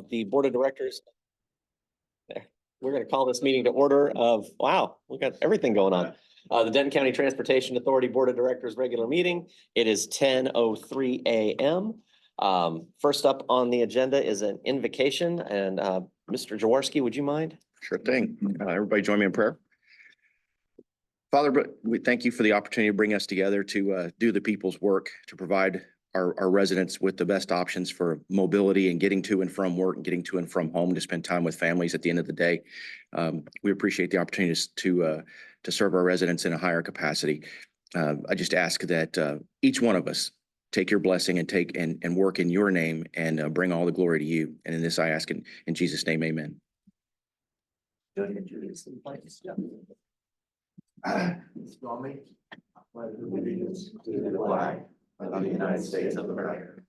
the Board of Directors. There. We're going to call this meeting to order of, wow, we got everything going on. The Denton County Transportation Authority Board of Directors regular meeting. It is 10:03 a.m. First up on the agenda is an invocation, and Mr. Jaworski, would you mind? Sure thing. Everybody join me in prayer. Father, but we thank you for the opportunity to bring us together to do the people's work, to provide our residents with the best options for mobility and getting to and from work and getting to and from home to spend time with families at the end of the day. We appreciate the opportunity to serve our residents in a higher capacity. I just ask that each one of us take your blessing and take and work in your name and bring all the glory to you. And in this I ask in Jesus' name, amen. Stormy, pledge allegiance to the flag of the United States of America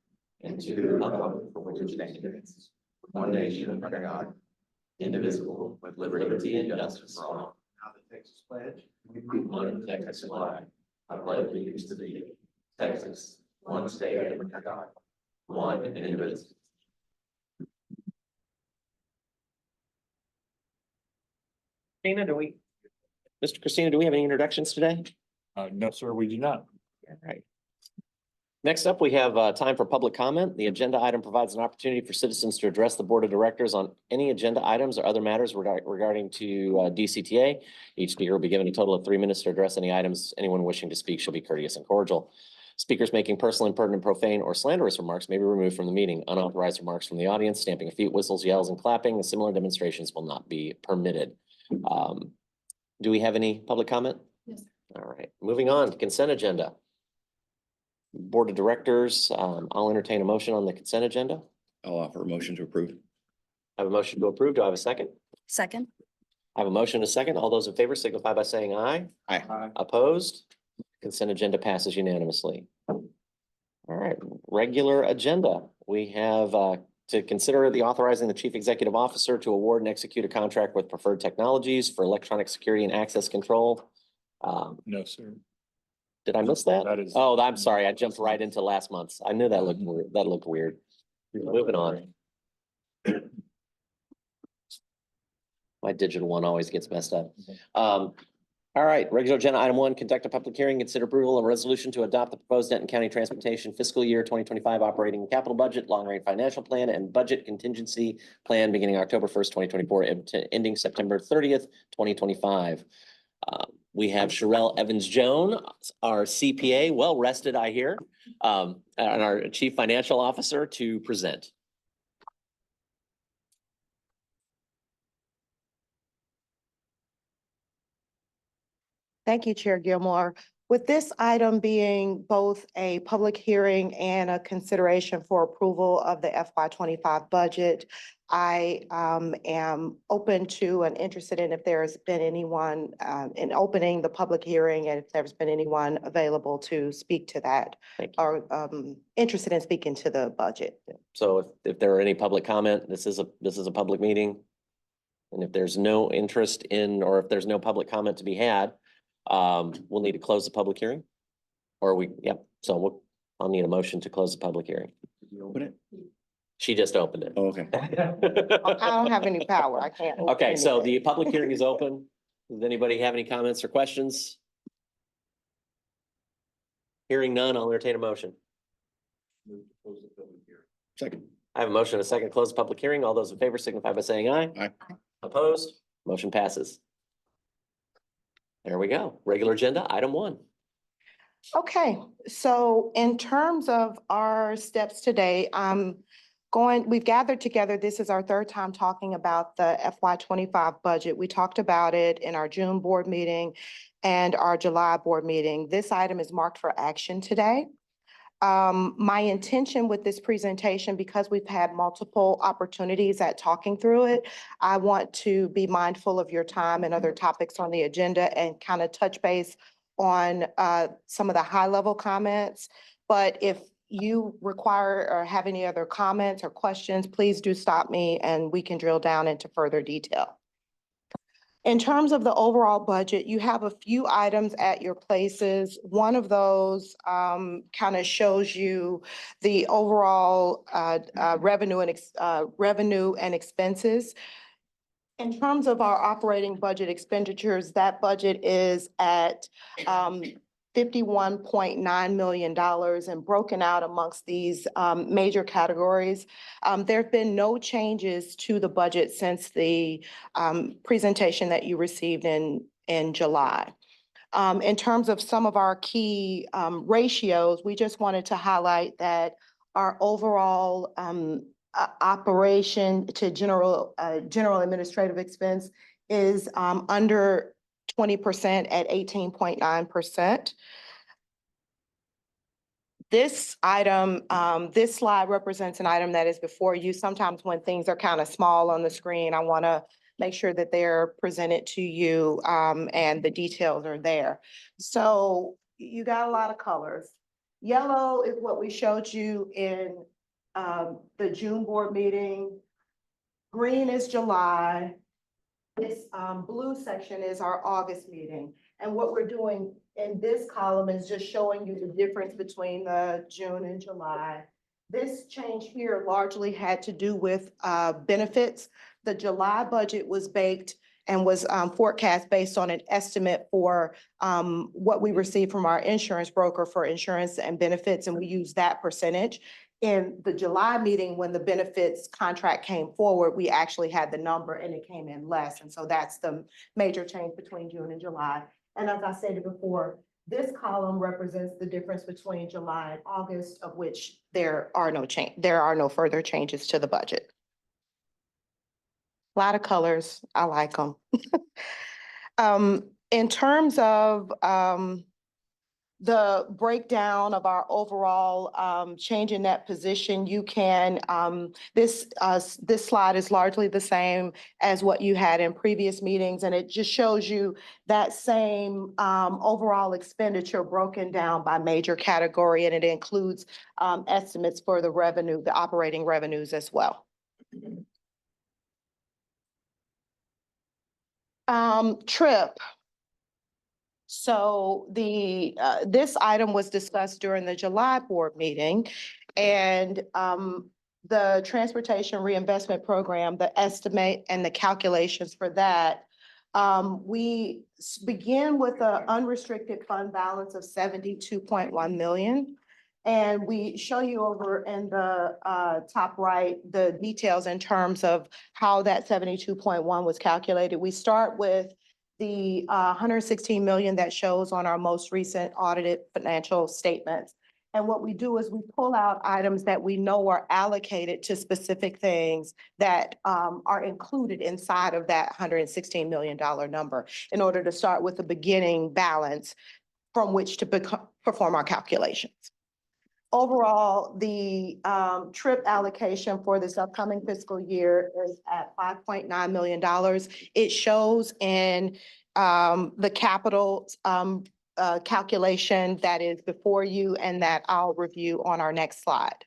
and to the republic for which it stands, one nation under God, indivisible, with liberty and justice for all. Now the Texas pledge. One Texas flag. I pledge allegiance to thee, Texas, one state under God, one and indivisible. Mr. Christina, do we have any introductions today? No, sir, we do not. All right. Next up, we have time for public comment. The agenda item provides an opportunity for citizens to address the Board of Directors on any agenda items or other matters regarding to DCTA. Each speaker will be given a total of 3 minutes to address any items. Anyone wishing to speak shall be courteous and cordial. Speakers making personal, impertinent, profane, or slanderous remarks may be removed from the meeting. Unauthorized remarks from the audience, stamping of feet, whistles, yells, and clapping, and similar demonstrations will not be permitted. Do we have any public comment? Yes. All right, moving on to consent agenda. Board of Directors, I'll entertain a motion on the consent agenda. I'll offer a motion to approve. I have a motion to approve. Do I have a second? Second. I have a motion and a second. All those in favor signify by saying aye. Aye. Opposed? Consent agenda passes unanimously. All right, regular agenda. We have to consider the authorizing the Chief Executive Officer to award and execute a contract with Preferred Technologies for electronic security and access control. No, sir. Did I miss that? That is- Oh, I'm sorry. I jumped right into last month's. I knew that looked weird. That looked weird. Moving on. My digital one always gets messed up. All right, regular agenda item 1, conduct a public hearing, consider approval of a resolution to adopt the proposed Denton County Transportation fiscal year 2025 operating capital budget, long range financial plan, and budget contingency plan beginning October 1st, 2024, ending September 30th, 2025. We have Sherelle Evans-Jones, our CPA, well rested, I hear, and our Chief Financial Officer to present. Thank you, Chair Gilmore. With this item being both a public hearing and a consideration for approval of the FY25 budget, I am open to and interested in if there's been anyone in opening the public hearing and if there's been anyone available to speak to that or interested in speaking to the budget. So if there are any public comment, this is a public meeting. And if there's no interest in, or if there's no public comment to be had, we'll need to close the public hearing. Yep. So I'll need a motion to close the public hearing. Did you open it? She just opened it. Oh, okay. I don't have any power. I can't. open Okay, so anything. the public hearing is open. Does anybody have any comments or questions? Hearing none, I'll entertain a motion. Second. I have a motion and a second to close the public hearing. All those in favor signify by saying aye. Aye. Opposed? Motion passes. There we go. Regular agenda, item 1. Okay, so in terms of our steps today, we've gathered together. This is our 3rd time talking about the FY25 budget. We talked about it in our June board meeting and our July board meeting. This item is marked for action today. My intention with this presentation, because we've had multiple opportunities at talking through it, I want to be mindful of your time and other topics on the agenda and kind of touch base on some of the high level comments. But if you require or have any other comments or questions, please do stop me and we can drill down into further detail. In terms of the overall budget, you have a few items at your places. One of those kind of shows you the overall revenue and expenses. In terms of our operating budget expenditures, that budget is at $51.9 million and broken out amongst these major categories. There have been no changes to the budget since the presentation that you received in July. In terms of some of our key ratios, we just wanted to highlight that our overall operation to general administrative expense is under 20% at 18.9%. This item, this slide represents an item that is before you. Sometimes when things are kind of small on the screen, I want to make sure that they're presented to you and the details are there. So you got a lot of colors. Yellow is what we showed you in the June board meeting. Green is July. This blue section is our August meeting. And what we're doing in this column is just showing you the difference between the June and July. This change here largely had to do with benefits. The July budget was baked and was forecast based on an estimate for what we received from our insurance broker for insurance and benefits, and we used that percentage. In the July meeting, when the benefits contract came forward, we actually had the number and it came in less. And so that's the major change between June and July. And as I stated before, this column represents the difference between July and August, of which there are no further changes to the budget. A lot of colors, I like them. In terms of the breakdown of our overall change in that position, you can, this slide is largely the same as what you had in previous meetings, and it just shows you that same overall expenditure broken down by major category, and it includes estimates for the revenue, the operating revenues as well. TRIP. So this item was discussed during the July board meeting, and the Transportation Reinvestment Program, the estimate and the calculations for that, we begin with an unrestricted fund balance of 72.1 million. And we show you over in the top right, the details in terms of how that 72.1 was calculated. We start with the 116 million that shows on our most recent audited financial statements. And what we do is we pull out items that we know are allocated to specific things that are included inside of that $116 million number in order to start with a beginning balance from which to perform our calculations. Overall, the TRIP allocation for this upcoming fiscal year is at $5.9 million. It shows in the capital calculation that is before you and that I'll review on our next slide.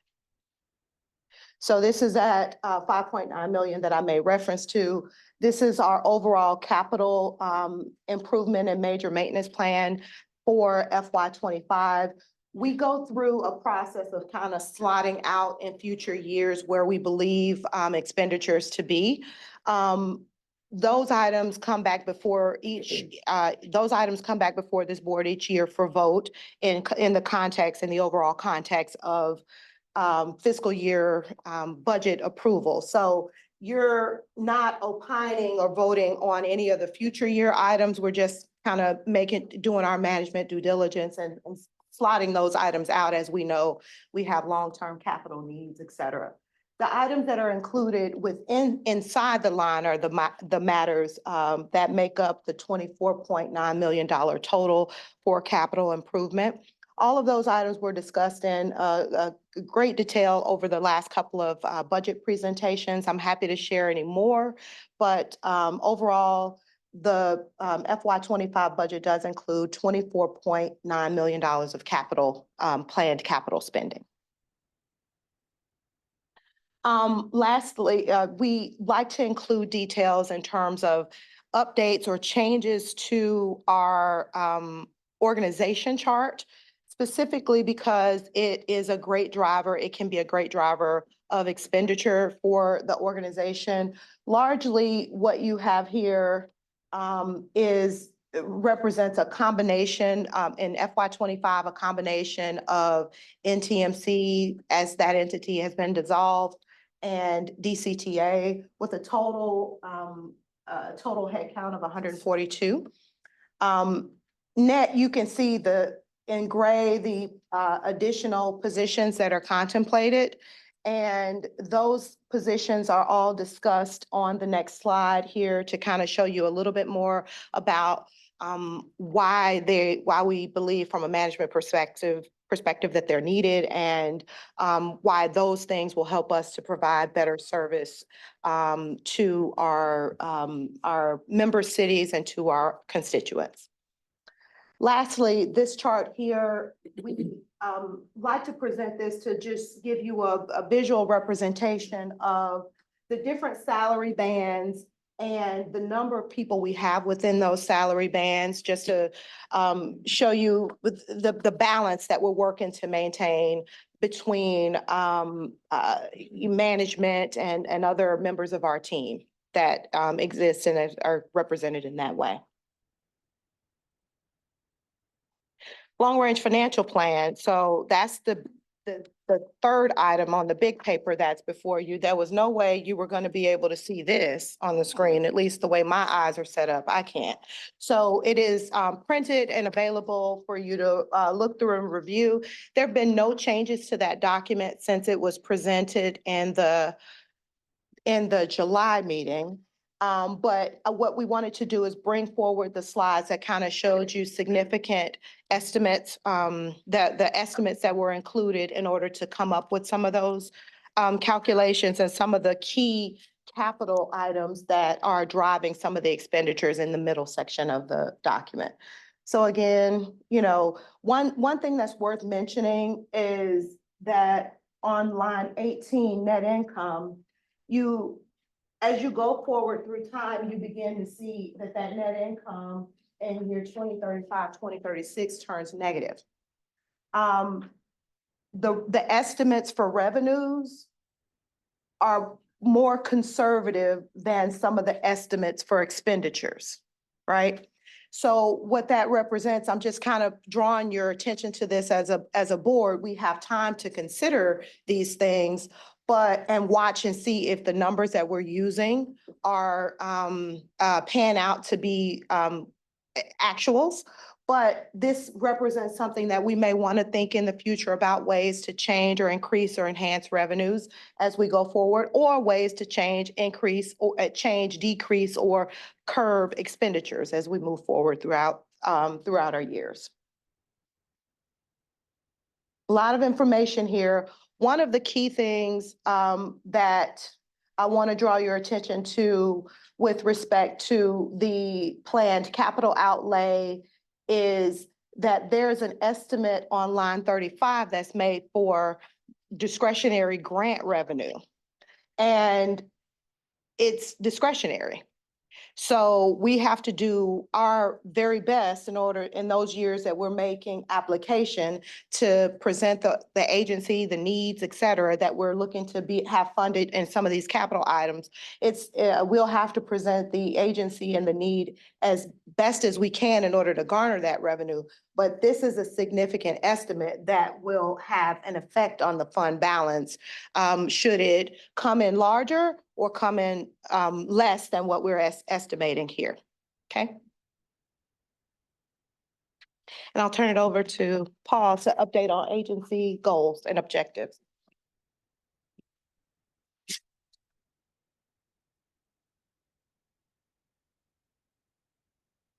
So this is at 5.9 million that I made reference to. This is our overall capital improvement and major maintenance plan for FY25. We go through a process of kind of slotting out in future years where we believe expenditures to be. Those items come back before this board each year for vote in the context, in the overall context of fiscal year budget approval. So you're not opining or voting on any of the future year items. We're just kind of doing our management due diligence and slotting those items out as we know we have long-term capital needs, et cetera. The items that are included inside the line are the matters that make up the $24.9 million total for capital improvement. All of those items were discussed in great detail over the last couple of budget presentations. I'm happy to share any more, but overall, the FY25 budget does include $24.9 million of capital, planned capital spending. Lastly, we like to include details in terms of updates or changes to our organization chart, specifically because it is a great driver. It can be a great driver of expenditure for the organization. Largely, what you have here represents a combination in FY25, a combination of NTMC as that entity has been dissolved and DCTA with a total headcount of 142. Net, you can see in gray, the additional positions that are contemplated. And those positions are all discussed on the next slide here to kind of show you a little bit more about why we believe from a management perspective that they're needed, and why those things will help us to provide better service to our member cities and to our constituents. Lastly, this chart here, we like to present this to just give you a visual representation of the different salary bands and the number of people we have within those salary bands, just to show you the balance that we're working to maintain between management and other members of our team that exist and are represented in that way. Long-range financial plan. So that's the third item on the big paper that's before you. There was no way you were going to be able to see this on the screen, at least the way my eyes are set up. I can't. So it is printed and available for you to look through and review. There have been no changes to that document since it was presented in the July meeting. But what we wanted to do is bring forward the slides that kind of showed you significant estimates, the estimates that were included in order to come up with some of those calculations and some of the key capital items that are driving some of the expenditures in the middle section of the document. So again, one thing that's worth mentioning is that on line 18, net income, as you go forward through time, you begin to see that net income in year 2035, 2036 turns negative. The estimates for revenues are more conservative than some of the estimates for expenditures, right? So what that represents, I'm just kind of drawing your attention to this as a board. We have time to consider these things, and watch and see if the numbers that we're using are pan out to be actuals. But this represents something that we may want to think in the future about ways to change or increase or enhance revenues as we go forward, or ways to change, increase, or decrease, or curb expenditures as we move forward throughout our years. A lot of information here. One of the key things that I want to draw your attention to with respect to the planned capital outlay is that there's an estimate on line 35 that's made for discretionary grant revenue, and it's discretionary. So we have to do our very best in those years that we're making application to present the agency, the needs, et cetera, that we're looking to have funded in some of these capital items. We'll have to present the agency and the need as best as we can in order to garner that revenue. But this is a significant estimate that will have an effect on the fund balance should it come in larger or come in less than what we're estimating here, okay? And I'll turn it over to Paul to update on agency goals and objectives.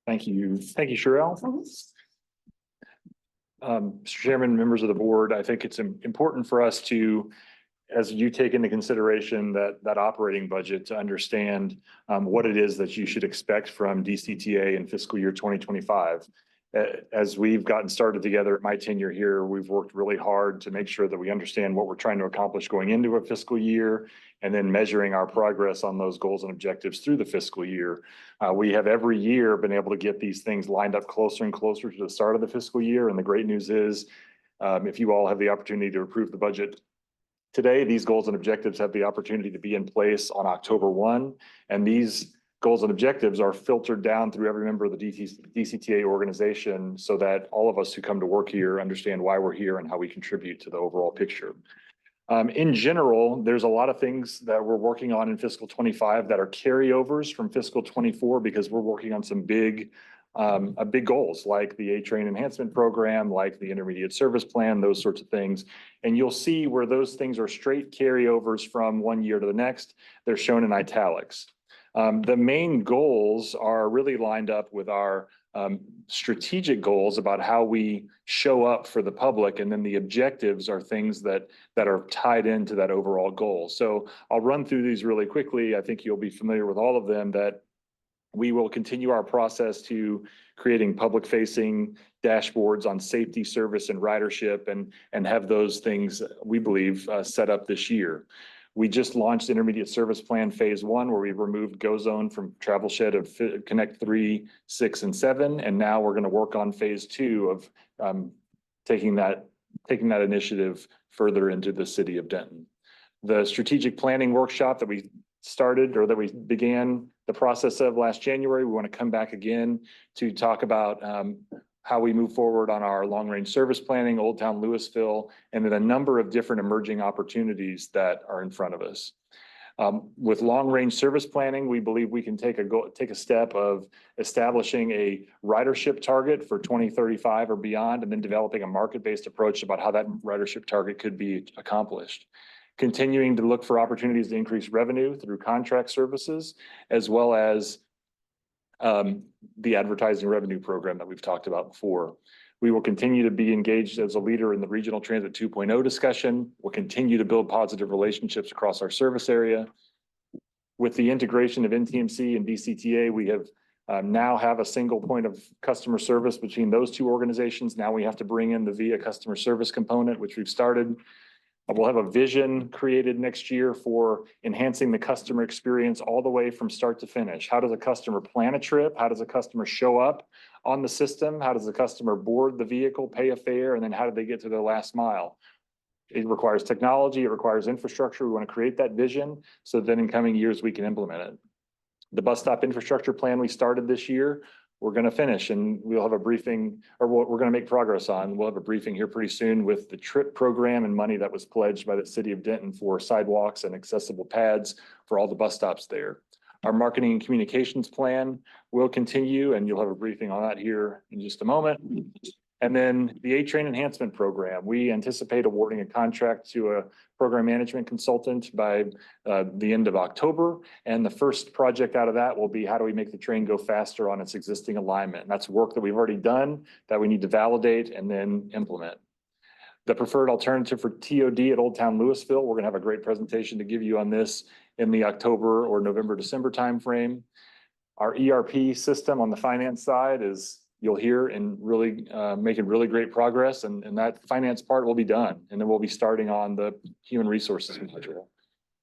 Thank you. Thank you, Sherelle. Mr. Chairman, members of the board, I think it's important for us to, as you take into consideration that operating budget, to understand what it is that you should expect from DCTA in fiscal year 2025. As we've gotten started together at my tenure here, we've worked really hard to make sure that we understand what we're trying to accomplish going into a fiscal year and then measuring our progress on those goals and objectives through the fiscal year. We have every year been able to get these things lined up closer and closer to the start of the fiscal year. And the great news is, if you all have the opportunity to approve the budget today, these goals and objectives have the opportunity to be in place on October 1. And these goals and objectives are filtered down through every member of the DCTA organization so that all of us who come to work here understand why we're here and how we contribute to the overall picture. In general, there's a lot of things that we're working on in fiscal 25 that are carryovers from fiscal 24 because we're working on some big goals like the A-Train enhancement program, like the intermediate service plan, those sorts of things. And you'll see where those things are straight carryovers from one year to the next. They're shown in italics. The main goals are really lined up with our strategic goals about how we show up for the public. And then the objectives are things that are tied into that overall goal. So I'll run through these really quickly. I think you'll be familiar with all of them. That we will continue our process to creating public-facing dashboards on safety, service, and ridership, and have those things, we believe, set up this year. We just launched Intermediate Service Plan Phase 1, where we've removed Go Zone from travel shed of Connect 3, 6, and 7. And now we're going to work on Phase 2 of taking that initiative further into the city of Denton. The strategic planning workshop that we started or that we began the process of last January, we want to come back again to talk about how we move forward on our long-range service planning, Old Town Louisville, and then a number of different emerging opportunities that are in front of us. With long-range service planning, we believe we can take a step of establishing a ridership target for 2035 or beyond, and then developing a market-based approach about how that ridership target could be accomplished. Continuing to look for opportunities to increase revenue through contract services, as well as the advertising revenue program that we've talked about before. We will continue to be engaged as a leader in the Regional Transit 2.0 discussion. We'll continue to build positive relationships across our service area. With the integration of NTMC and DCTA, we have now have a single point of customer service between those two organizations. Now we have to bring in the VIA customer service component, which we've started. We'll have a vision created next year for enhancing the customer experience all the way from start to finish. How does a customer plan a trip? How does a customer show up on the system? How does the customer board the vehicle, pay a fare, and then how do they get to their last mile? It requires technology, it requires infrastructure. We want to create that vision so then in coming years we can implement it. The bus stop infrastructure plan we started this year, we're going to finish, and we'll have a briefing, or we're going to make progress on. We'll have a briefing here pretty soon with the TRIP program and money that was pledged by the city of Denton for sidewalks and accessible pads for all the bus stops there. Our marketing and communications plan will continue, and you'll have a briefing on that here in just a moment. And then the A-Train enhancement program, we anticipate awarding a contract to a program management consultant by the end of October. And the first project out of that will be how do we make the train go faster on its existing alignment? And that's work that we've already done that we need to validate and then implement. The preferred alternative for TOD at Old Town Louisville, we're gonna have a great presentation to give you on this in the October or November, December timeframe. Our ERP system on the finance side is, you'll hear, and really making really great progress, and that finance part will be done. And then we'll be starting on the human resources module.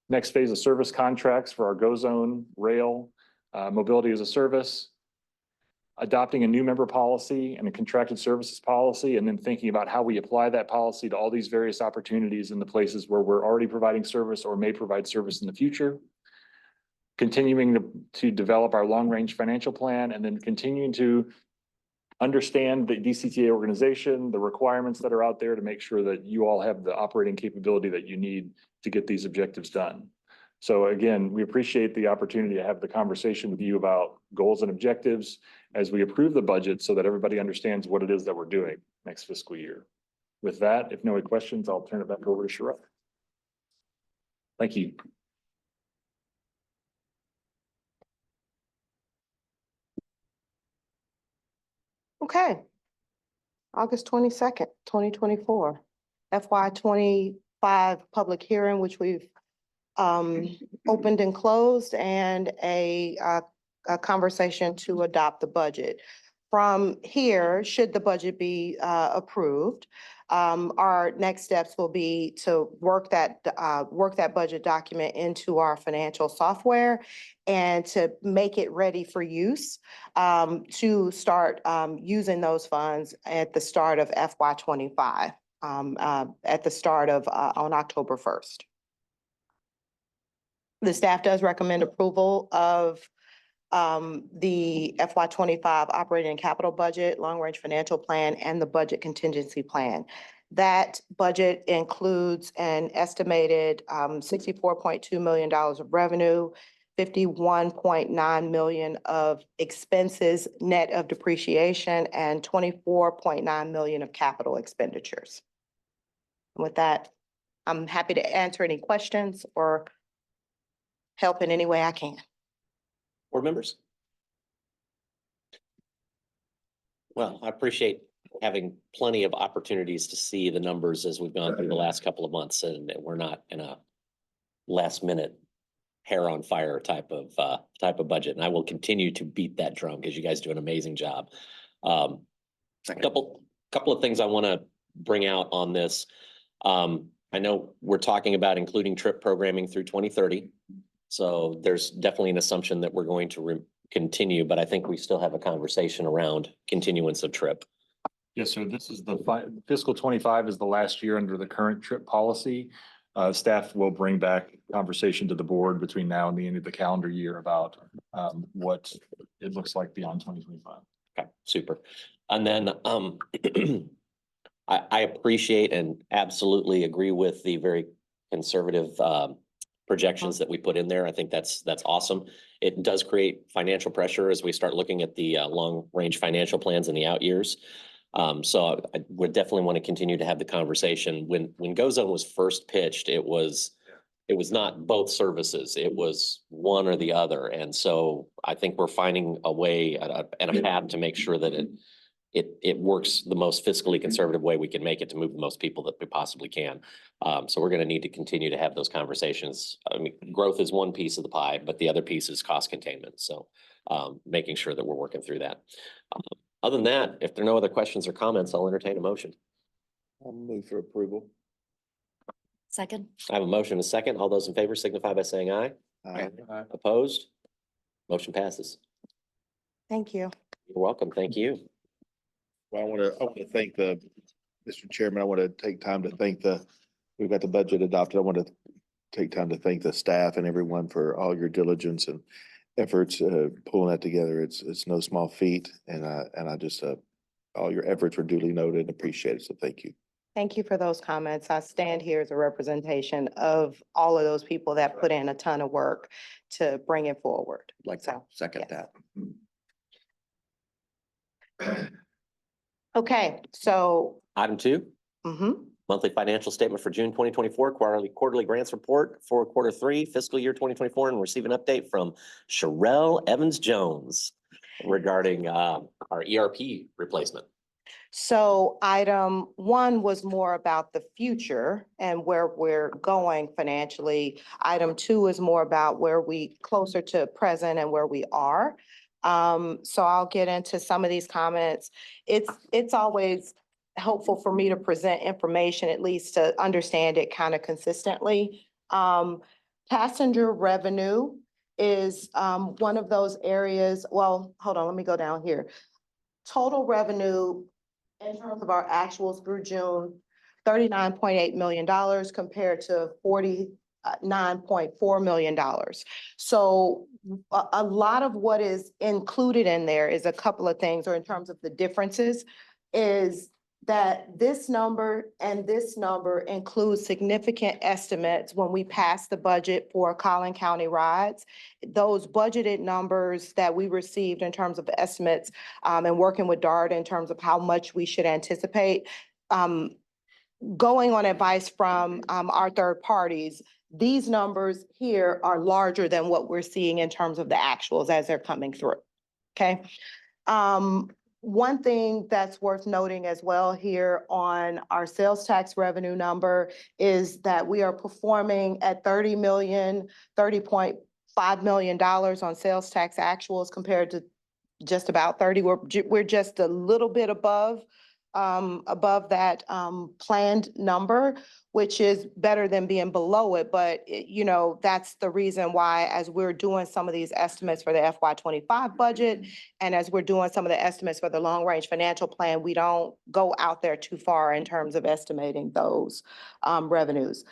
Next phase of service contracts for our Go Zone, rail, mobility as a service, adopting a new member policy and a contracted services policy, and then thinking about how we apply that policy to all these various opportunities in the places where we're already providing service or may provide service in the future. Continuing to develop our long-range financial plan, and then continuing to understand the DCTA organization, the requirements that are out there to make sure that you all have the operating capability that you need to get these objectives done. So again, we appreciate the opportunity to have the conversation with you about goals and objectives as we approve the budget so that everybody understands what it is that we're doing next fiscal year. With that, if no other questions, I'll turn it back over to Sharad. Thank you. Okay. August 22nd, 2024, FY 25 public hearing, which we've opened and closed, and a conversation to adopt the budget. from here, should the budget be approved, our next steps will be to work that budget document into our financial software and to make it ready for use, to start using those funds at the start of FY '25, at the start of, on October 1st. The staff does recommend approval of the FY '25 operating and capital budget, long-range financial plan, and the budget contingency plan. That budget includes an estimated $64.2 million of revenue, 51.9 million of expenses net of depreciation, and 24.9 million of capital expenditures. With that, I'm happy to answer any questions or help in any way I can. Board members? Well, I appreciate having plenty of opportunities to see the numbers as we've gone through the last couple of months, and we're not in a last minute hair on fire type of budget. And I will continue to beat that drum because you guys do an amazing job. Couple of things I want to bring out on this. I know we're talking about including trip programming through 2030. So there's definitely an assumption that we're going to continue, but I think we still have a conversation around continuance of trip. Yes, sir. This is the fiscal '25 is the last year under the current trip policy. Staff will bring back conversation to the board between now and the end of the calendar year about what it looks like beyond 2025. Okay, super. And then I appreciate and absolutely agree with the very conservative projections that we put in there. I think that's awesome. It does create financial pressure as we start looking at the long range financial plans in the out years. So I would definitely want to continue to have the conversation. When GoZone was first pitched, it was not both services. It was one or the other. And so I think we're finding a way and a path to make sure that it works the most fiscally conservative way we can make it to move the most people that we possibly can. So we're going to need to continue to have those conversations. I mean, growth is one piece of the pie, but the other piece is cost containment. So making sure that we're working through that. Other than that, if there are no other questions or comments, I'll entertain a motion. I'll move for approval. Second. I have a motion and a second. All those in favor signify by saying aye. Aye. Opposed? Motion passes. Thank you. You're welcome. Thank you. Well, I want to thank Mr. Chairman, I want to take time to thank we've got the budget adopted. I want to take time to thank the staff and everyone for all your diligence and efforts pulling that together. It's no small feat, and I just all your efforts were duly noted and appreciated. So thank you. Thank you for those comments. I stand here as a representation of all of those people that put in a ton of work to bring it forward. Like So, second yes. that. Okay, so, Item 2. Monthly financial statement for June 2024, quarterly grants report for quarter 3, fiscal year 2024, and receive an update from Sherelle Evans-Jones regarding our ERP replacement. so item 1 was more about the future and where we're going financially. Item 2 is more about where we closer to present and where we are. So I'll get into some of these comments. It's always helpful for me to present information, at least to understand it kind of consistently. Passenger revenue is one of those areas. Well, hold on, let me go down here. Total revenue in terms of our actuals through June, $39.8 million compared to $49.4 million. So a lot of what is included in there is a couple of things, or in terms of the differences, is that this number and this number include significant estimates when we pass the budget for Collin County rides. Those budgeted numbers that we received in terms of estimates and working with DART in terms of how much we should anticipate, going on advice from our third parties, these numbers here are larger than what we're seeing in terms of the actuals as they're coming through, okay? One thing that's worth noting as well here on our sales tax revenue number is that we are performing at $30.5 million on sales tax actuals compared to just about 30. We're just a little bit above that planned number, which is better than being below it. But, you know, that's the reason why, as we're doing some of these estimates for the FY25 budget, and as we're doing some of the estimates for the long-range financial plan, we don't go out there too far in terms of estimating those revenues.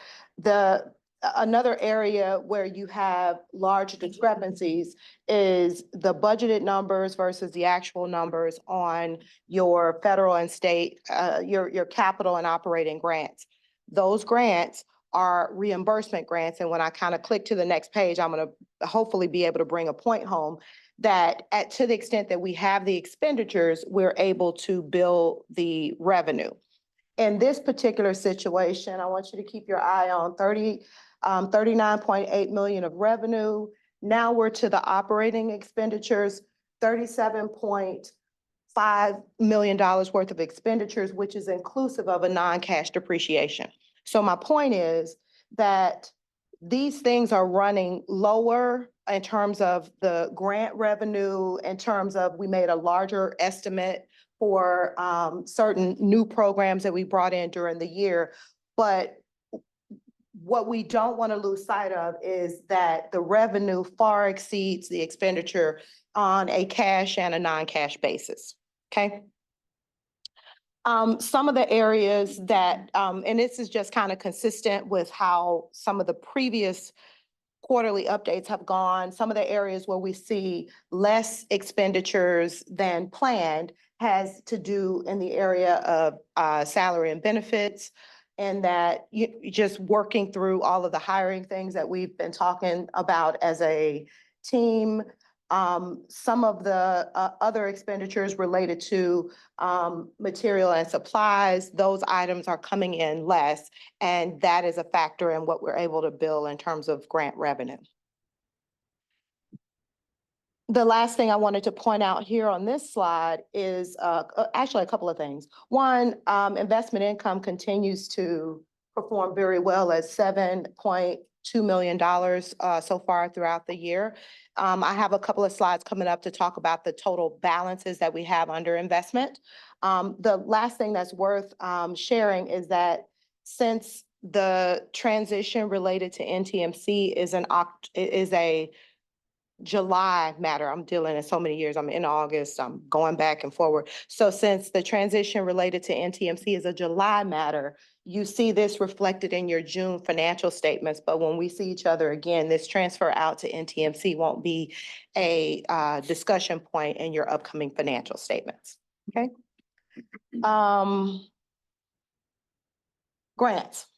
Another area where you have large discrepancies is the budgeted numbers versus the actual numbers on your federal and state, your capital and operating grants. Those grants are reimbursement grants. And when I kind of click to the next page, I'm going to hopefully be able to bring a point home that to the extent that we have the expenditures, we're able to bill the revenue. In this particular situation, I want you to keep your eye on 39.8 million of revenue. Now we're to the operating expenditures, $37.5 million worth of expenditures, which is inclusive of a non-cash depreciation. So my point is that these things are running lower in terms of the grant revenue, in terms of we made a larger estimate for certain new programs that we brought in during the year. But what we don't want to lose sight of is that the revenue far exceeds the expenditure on a cash and a non-cash basis, okay? Some of the areas that, and this is just kind of consistent with how some of the previous quarterly updates have gone, some of the areas where we see less expenditures than planned has to do in the area of salary and benefits, and that you just working through all of the hiring things that we've been talking about as a team. Some of the other expenditures related to material and supplies, those items are coming in less, and that is a factor in what we're able to bill in terms of grant revenue. The last thing I wanted to point out here on this slide is actually a couple of things. One, investment income continues to perform very well at $7.2 million so far throughout the year. I have a couple of slides coming up to talk about the total balances that we have under investment. The last thing that's worth sharing is that since the transition related to NTMC is a July matter. I'm dealing in so many years. I'm in August. I'm going back and forward. So since the transition related to NTMC is a July matter, you see this reflected in your June financial statements. But when we see each other again, this transfer out to NTMC won't be a discussion point in your upcoming financial statements. Okay. Grants.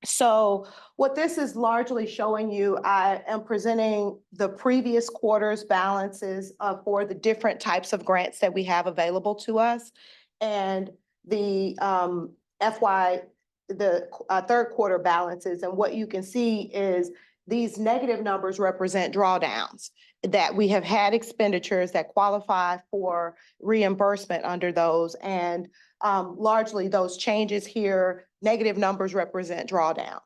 So what this is largely showing you, I am presenting the previous quarter's balances for the different types of grants that we have available to us. And the third quarter balances. And what you can see is these negative numbers represent drawdowns, that we have had expenditures that qualify for reimbursement under those. And largely those changes here, negative numbers represent drawdowns.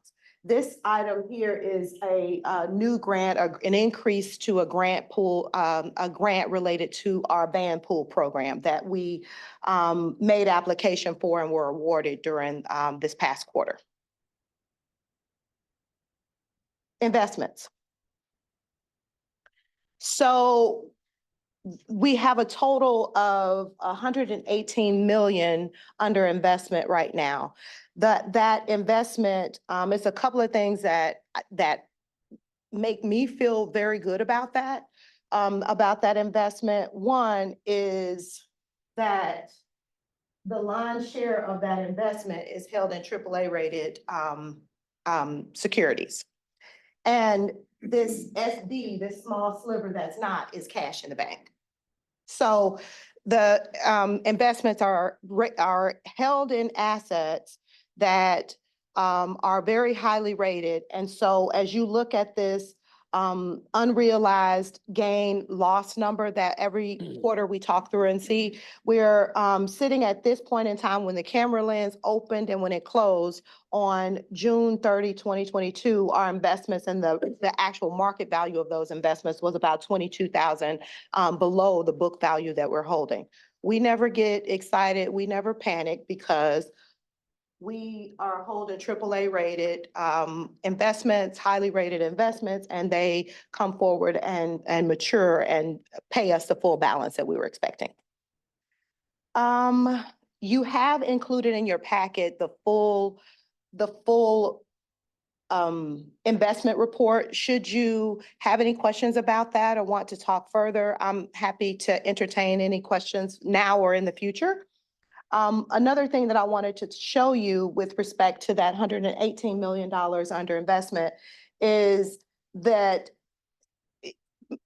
This item here is a new grant, an increase to a grant pool, a grant related to our band pool program that we made application for and were awarded during this past quarter. Investments. So we have a total of 118 million under investment right now. That investment is a couple of things that make me feel very good about that investment. One is that the lion's share of that investment is held in AAA rated securities. And this SD, this small sliver that's not, is cash in the bank. So the investments are held in assets that are very highly rated. And so as you look at this unrealized gain loss number that every quarter we talk through and see. We're sitting at this point in time when the camera lens opened and when it closed on June 30, 2022, our investments and the actual market value of those investments was about 22,000 below the book value that we're holding. We never get excited. We never panic because we are holding AAA rated investments, highly rated investments, and they come forward and mature and pay us the full balance that we were expecting. You have included in your packet the full investment report. Should you have any questions about that or want to talk further, I'm happy to entertain any questions now or in the future. Another thing that I wanted to show you with respect to that $118 million under investment is that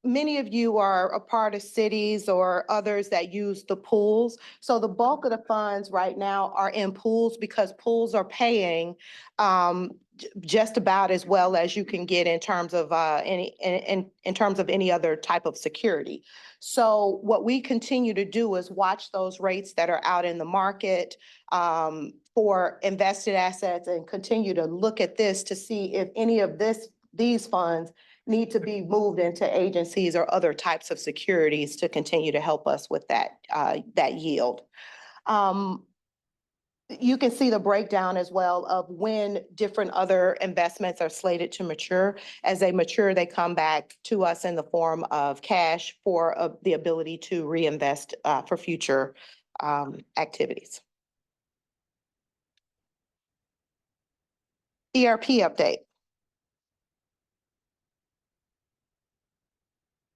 many of you are a part of cities or others that use the pools. So the bulk of the funds right now are in pools because pools are paying just about as well as you can get in terms of in terms of any other type of security. So what we continue to do is watch those rates that are out in the market for invested assets and continue to look at this to see if any of these funds need to be moved into agencies or other types of securities to continue to help us with that yield. You can see the breakdown as well of when different other investments are slated to mature. As they mature, they come back to us in the form of cash for the ability to reinvest for future activities. ERP update.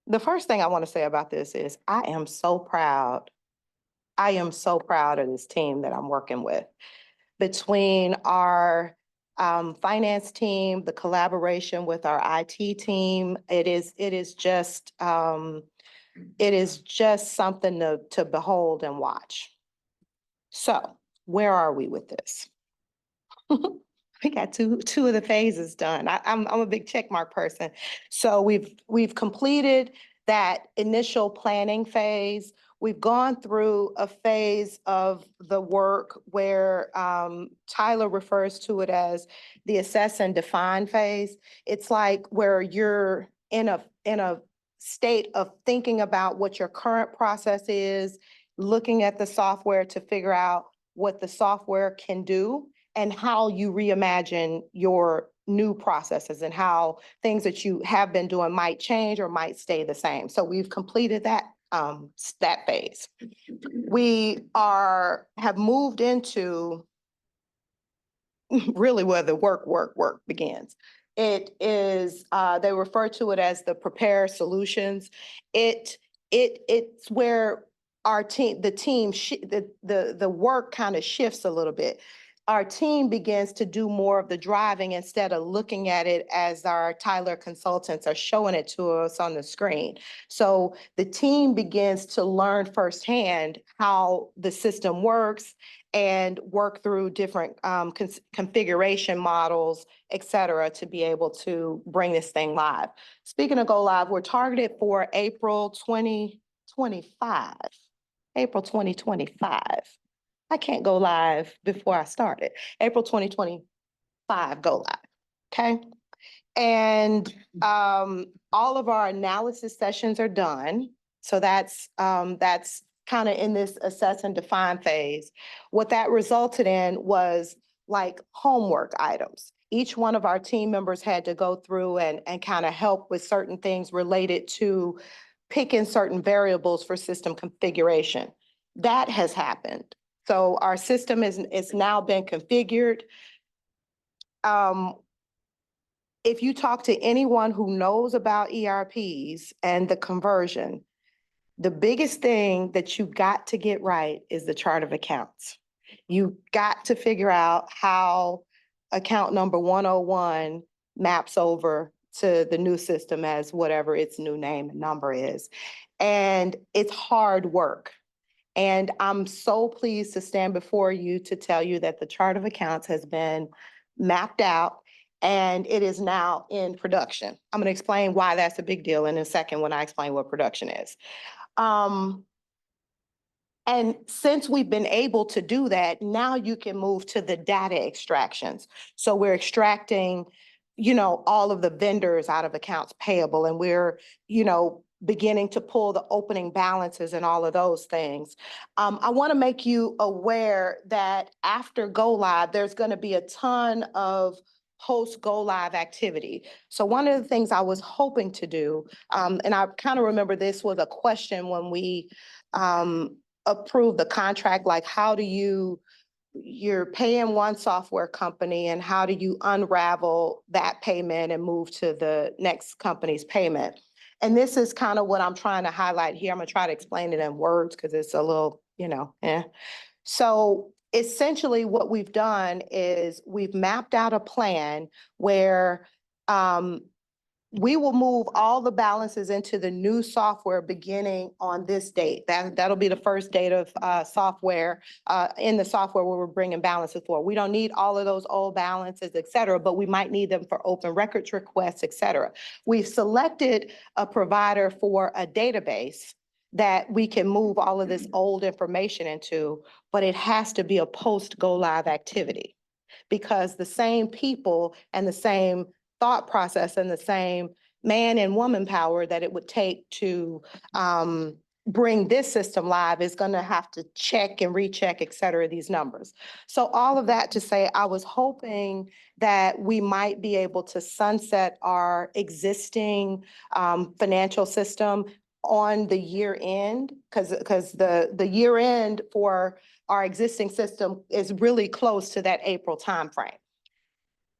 The first thing I want to say about this is I am so proud. I am so proud of this team that I'm working with. Between our finance team, the collaboration with our IT team, it is just something to behold and watch. So where are we with this? We got two of the phases done. I'm a big check mark person. So we've completed that initial planning phase. We've gone through a phase of the work where Tyler refers to it as the assess and define phase. It's like where you're in a state of thinking about what your current process is, looking at the software to figure out what the software can do and how you reimagine your new processes and how things that you have been doing might change or might stay the same. So we've completed that phase. We have moved into really where the work begins. It is, they refer to it as the prepare solutions. It's where our team, the work kind of shifts a little bit. Our team begins to do more of the driving instead of looking at it as our Tyler consultants are showing it to us on the screen. So the team begins to learn firsthand how the system works and work through different configuration models, et cetera, to be able to bring this thing live. Speaking of go live, we're targeted for April 2025. April 2025. I can't go live before I start it. April 2025 go live, okay? And all of our analysis sessions are done. So that's kind of in this assess and define phase. What that resulted in was like homework items. Each one of our team members had to go through and kind of help with certain things related to picking certain variables for system configuration. That has happened. So our system is now been configured. If you talk to anyone who knows about ERPs and the conversion, the biggest thing that you got to get right is the chart of accounts. You got to figure out how account number 101 maps over to the new system as whatever its new name and number is. And it's hard work. And I'm so pleased to stand before you to tell you that the chart of accounts has been mapped out and it is now in production. I'm going to explain why that's a big deal in a second when I explain what production is. And since we've been able to do that, now you can move to the data extractions. So we're extracting, all of the vendors out of accounts payable, and we're, beginning to pull the opening balances and all of those things. I want to make you aware that after go live, there's going to be a ton of post go live activity. So one of the things I was hoping to do, and I kind of remember this was a question when we approved the contract, like you're paying one software company and how do you unravel that payment and move to the next company's payment? And this is kind of what I'm trying to highlight here. I'm gonna try to explain it in words because it's a little, So essentially what we've done is we've mapped out a plan where we will move all the balances into the new software beginning on this date. That'll be the first date of software in the software where we're bringing balances for. We don't need all of those old balances, et cetera, but we might need them for open records requests, et cetera. We've selected a provider for a database that we can move all of this old information into, but it has to be a post go live activity because the same people and the same thought process and the same man and woman power that it would take to bring this system live is going to have to check and recheck, et cetera, these numbers. So all of that to say, I was hoping that we might be able to sunset our existing financial system on the year end, because the year end for our existing system is really close to that April timeframe.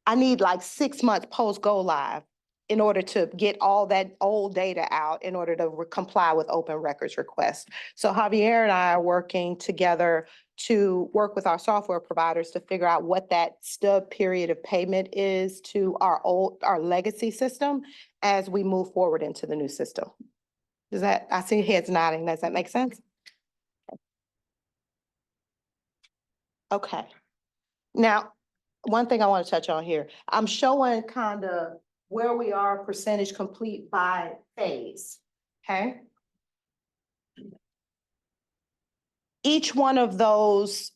I need like 6 months post go live in order to get all that old data out in order to comply with open records requests. So Javier and I are working together to work with our software providers to figure out what that stub period of payment is to our legacy system as we move forward into the new system. I see heads nodding. Does that make sense? Okay. Now, one thing I want to touch on here, I'm showing kind of where we are percentage complete by phase, okay? Each one of those,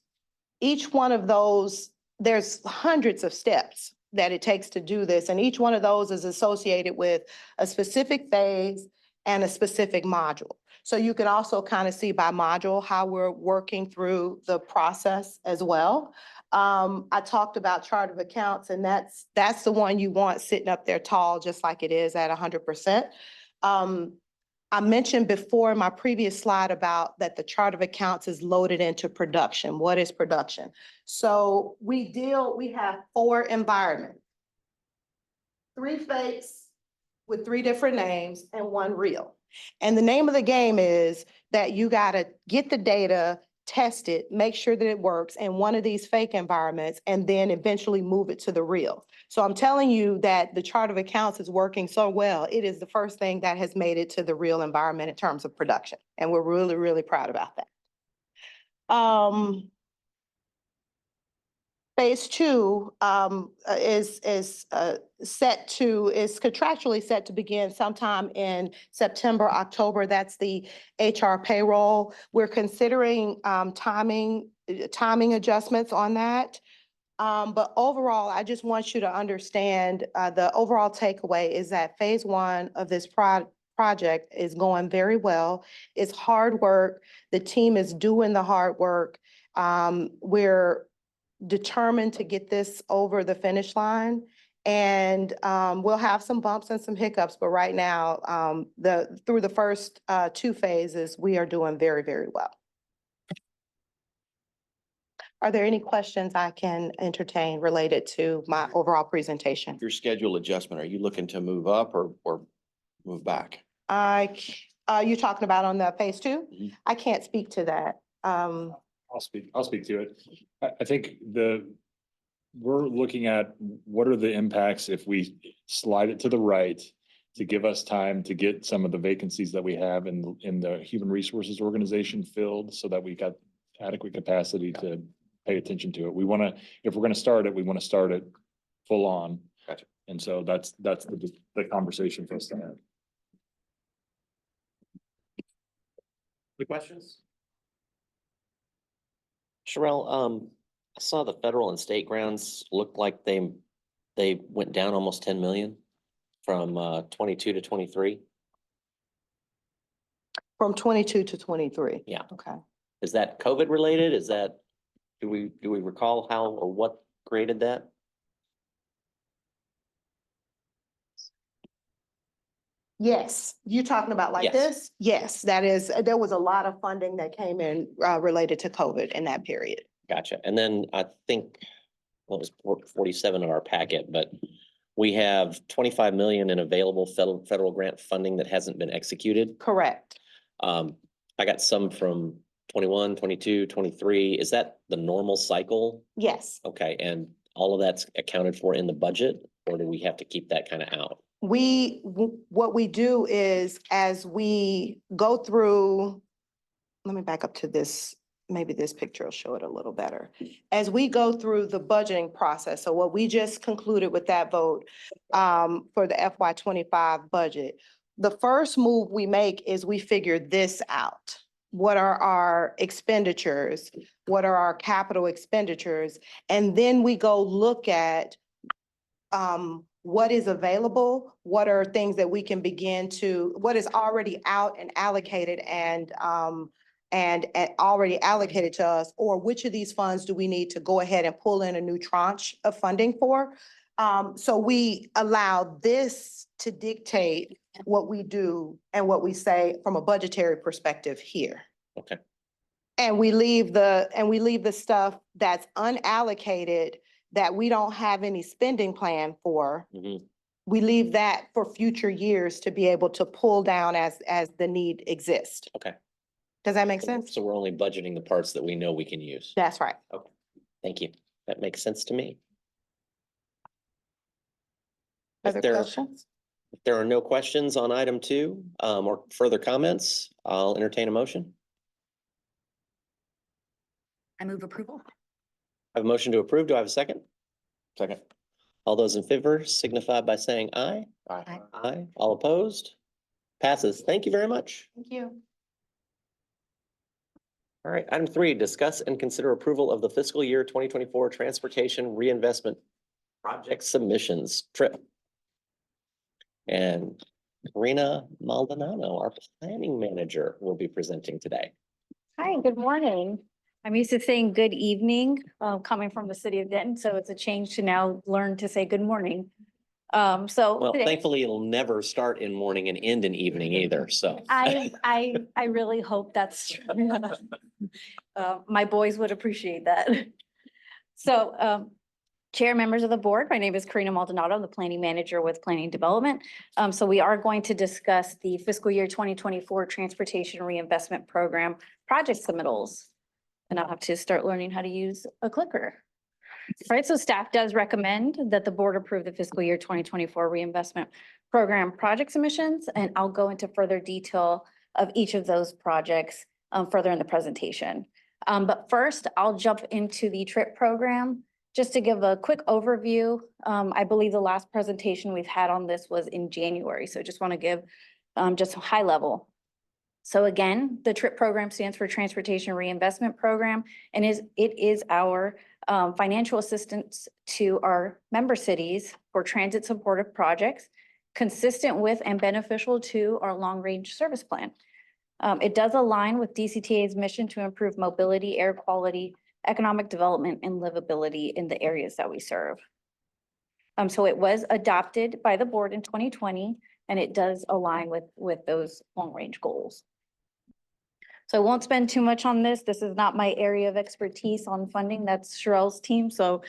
there's hundreds of steps that it takes to do this, and each one of those is associated with a specific phase and a specific module. So you can also kind of see by module how we're working through the process as well. I talked about chart of accounts, and that's the one you want sitting up there tall, just like it is at 100%. I mentioned before in my previous slide about that the chart of accounts is loaded into production. What is production? So we have 4 environments, 3 fakes with 3 different names and 1 real. And the name of the game is that you gotta get the data, test it, make sure that it works in one of these fake environments, and then eventually move it to the real. So I'm telling you that the chart of accounts is working so well. It is the first thing that has made it to the real environment in terms of production. And we're really, really proud about that. Phase 2 is contractually set to begin sometime in September, October. That's the HR payroll. We're considering timing adjustments on that. But overall, I just want you to understand the overall takeaway is that phase 1 of this project is going very well. It's hard work. The team is doing the hard work. We're determined to get this over the finish line. And we'll have some bumps and some hiccups, but right now, through the first 2 phases, we are doing very, very well. Are there any questions I can entertain related to my overall presentation? Your schedule adjustment, are you looking to move up or move back? You talking about on the phase 2? Mhm. I can't speak to that. I'll speak to it. I think we're looking at what are the impacts if we slide it to the right to give us time to get some of the vacancies that we have in the human resources organization filled so that we got adequate capacity to pay attention to it. If we're going to start it, we want to start it full on. Gotcha. And so that's the conversation for us to have. Any questions? Sherelle, I saw the federal and state grounds looked like they went down almost 10 million from 22 to 23. From 22 to 23. Yeah. Okay. Is that COVID related? Is that, do we recall how or what created that? Yes, you talking about like Yes. this? Yes, that is, there was a lot of funding that came in related to COVID in that period. Gotcha. And then I think, well, it was 47 in our packet, but we have 25 million in available federal grant funding that hasn't been executed. Correct. I got some from 21, 22, 23. Is that the normal cycle? Yes, Okay, and all of that's accounted for in the budget, or do we have to keep that kind of out? what we do is as we go through, let me back up to this, maybe this picture will show it a little better. As we go through the budgeting process, so what we just concluded with that vote for the FY 25 budget, the first move we make is we figure this out. What are our expenditures? What are our capital expenditures? And then we go look at what is available, what are things that we can begin to, what is already out and allocated and already allocated to us, or which of these funds do we need to go ahead and pull in a new tranche of funding for? So we allow this to dictate what we do and what we say from a budgetary perspective here. Okay. And we leave the stuff that's unallocated that we don't have any spending plan for. Mhm. We leave that for future years to be able to pull down as the need exists. Okay. Does that make sense? So we're only budgeting the parts that we know we can use. That's right. Thank you. That makes sense to me. Other If there, questions? if there are no questions on item 2, or further comments, I'll entertain a motion. I move approval. I have a motion to approve. Do I have a second? Second. All those in favor signify by saying aye. Aye. Aye. All opposed? Passes. Thank you very much. Thank you. All right, item 3, discuss and consider approval of the fiscal year 2024 transportation reinvestment project submissions trip. And Karina Maldonado, our planning manager, will be presenting today. Hi, good morning. I'm used to saying good evening, coming from the city of Denton, so it's a change to now learn to say good morning. Well, Today, thankfully, it'll never start in morning and end in evening either, so. I really hope that's true. My boys would appreciate that. So, Chair, members of the board, my name is Karina Maldonado, I'm the planning manager with Planning Development. So we are going to discuss the fiscal year 2024 Transportation Reinvestment Program project submittals. And I'll have to start learning how to use a clicker. Right, so staff does recommend that the board approve the fiscal year 2024 reinvestment program project submissions, and I'll go into further detail of each of those projects further in the presentation. But first, I'll jump into the TRIP program. Just to give a quick overview, I believe the last presentation we've had on this was in January, so just want to give just a high level. So again, the TRIP program stands for Transportation Reinvestment Program, and it is our financial assistance to our member cities for transit supportive projects, consistent with and beneficial to our long-range service plan. It does align with DCTA's mission to improve mobility, air quality, economic development, and livability in the areas that we serve. So it was adopted by the board in 2020, and it does align with those long-range goals. So I won't spend too much on this. This is not my area of expertise on funding. That's Sherelle's team. So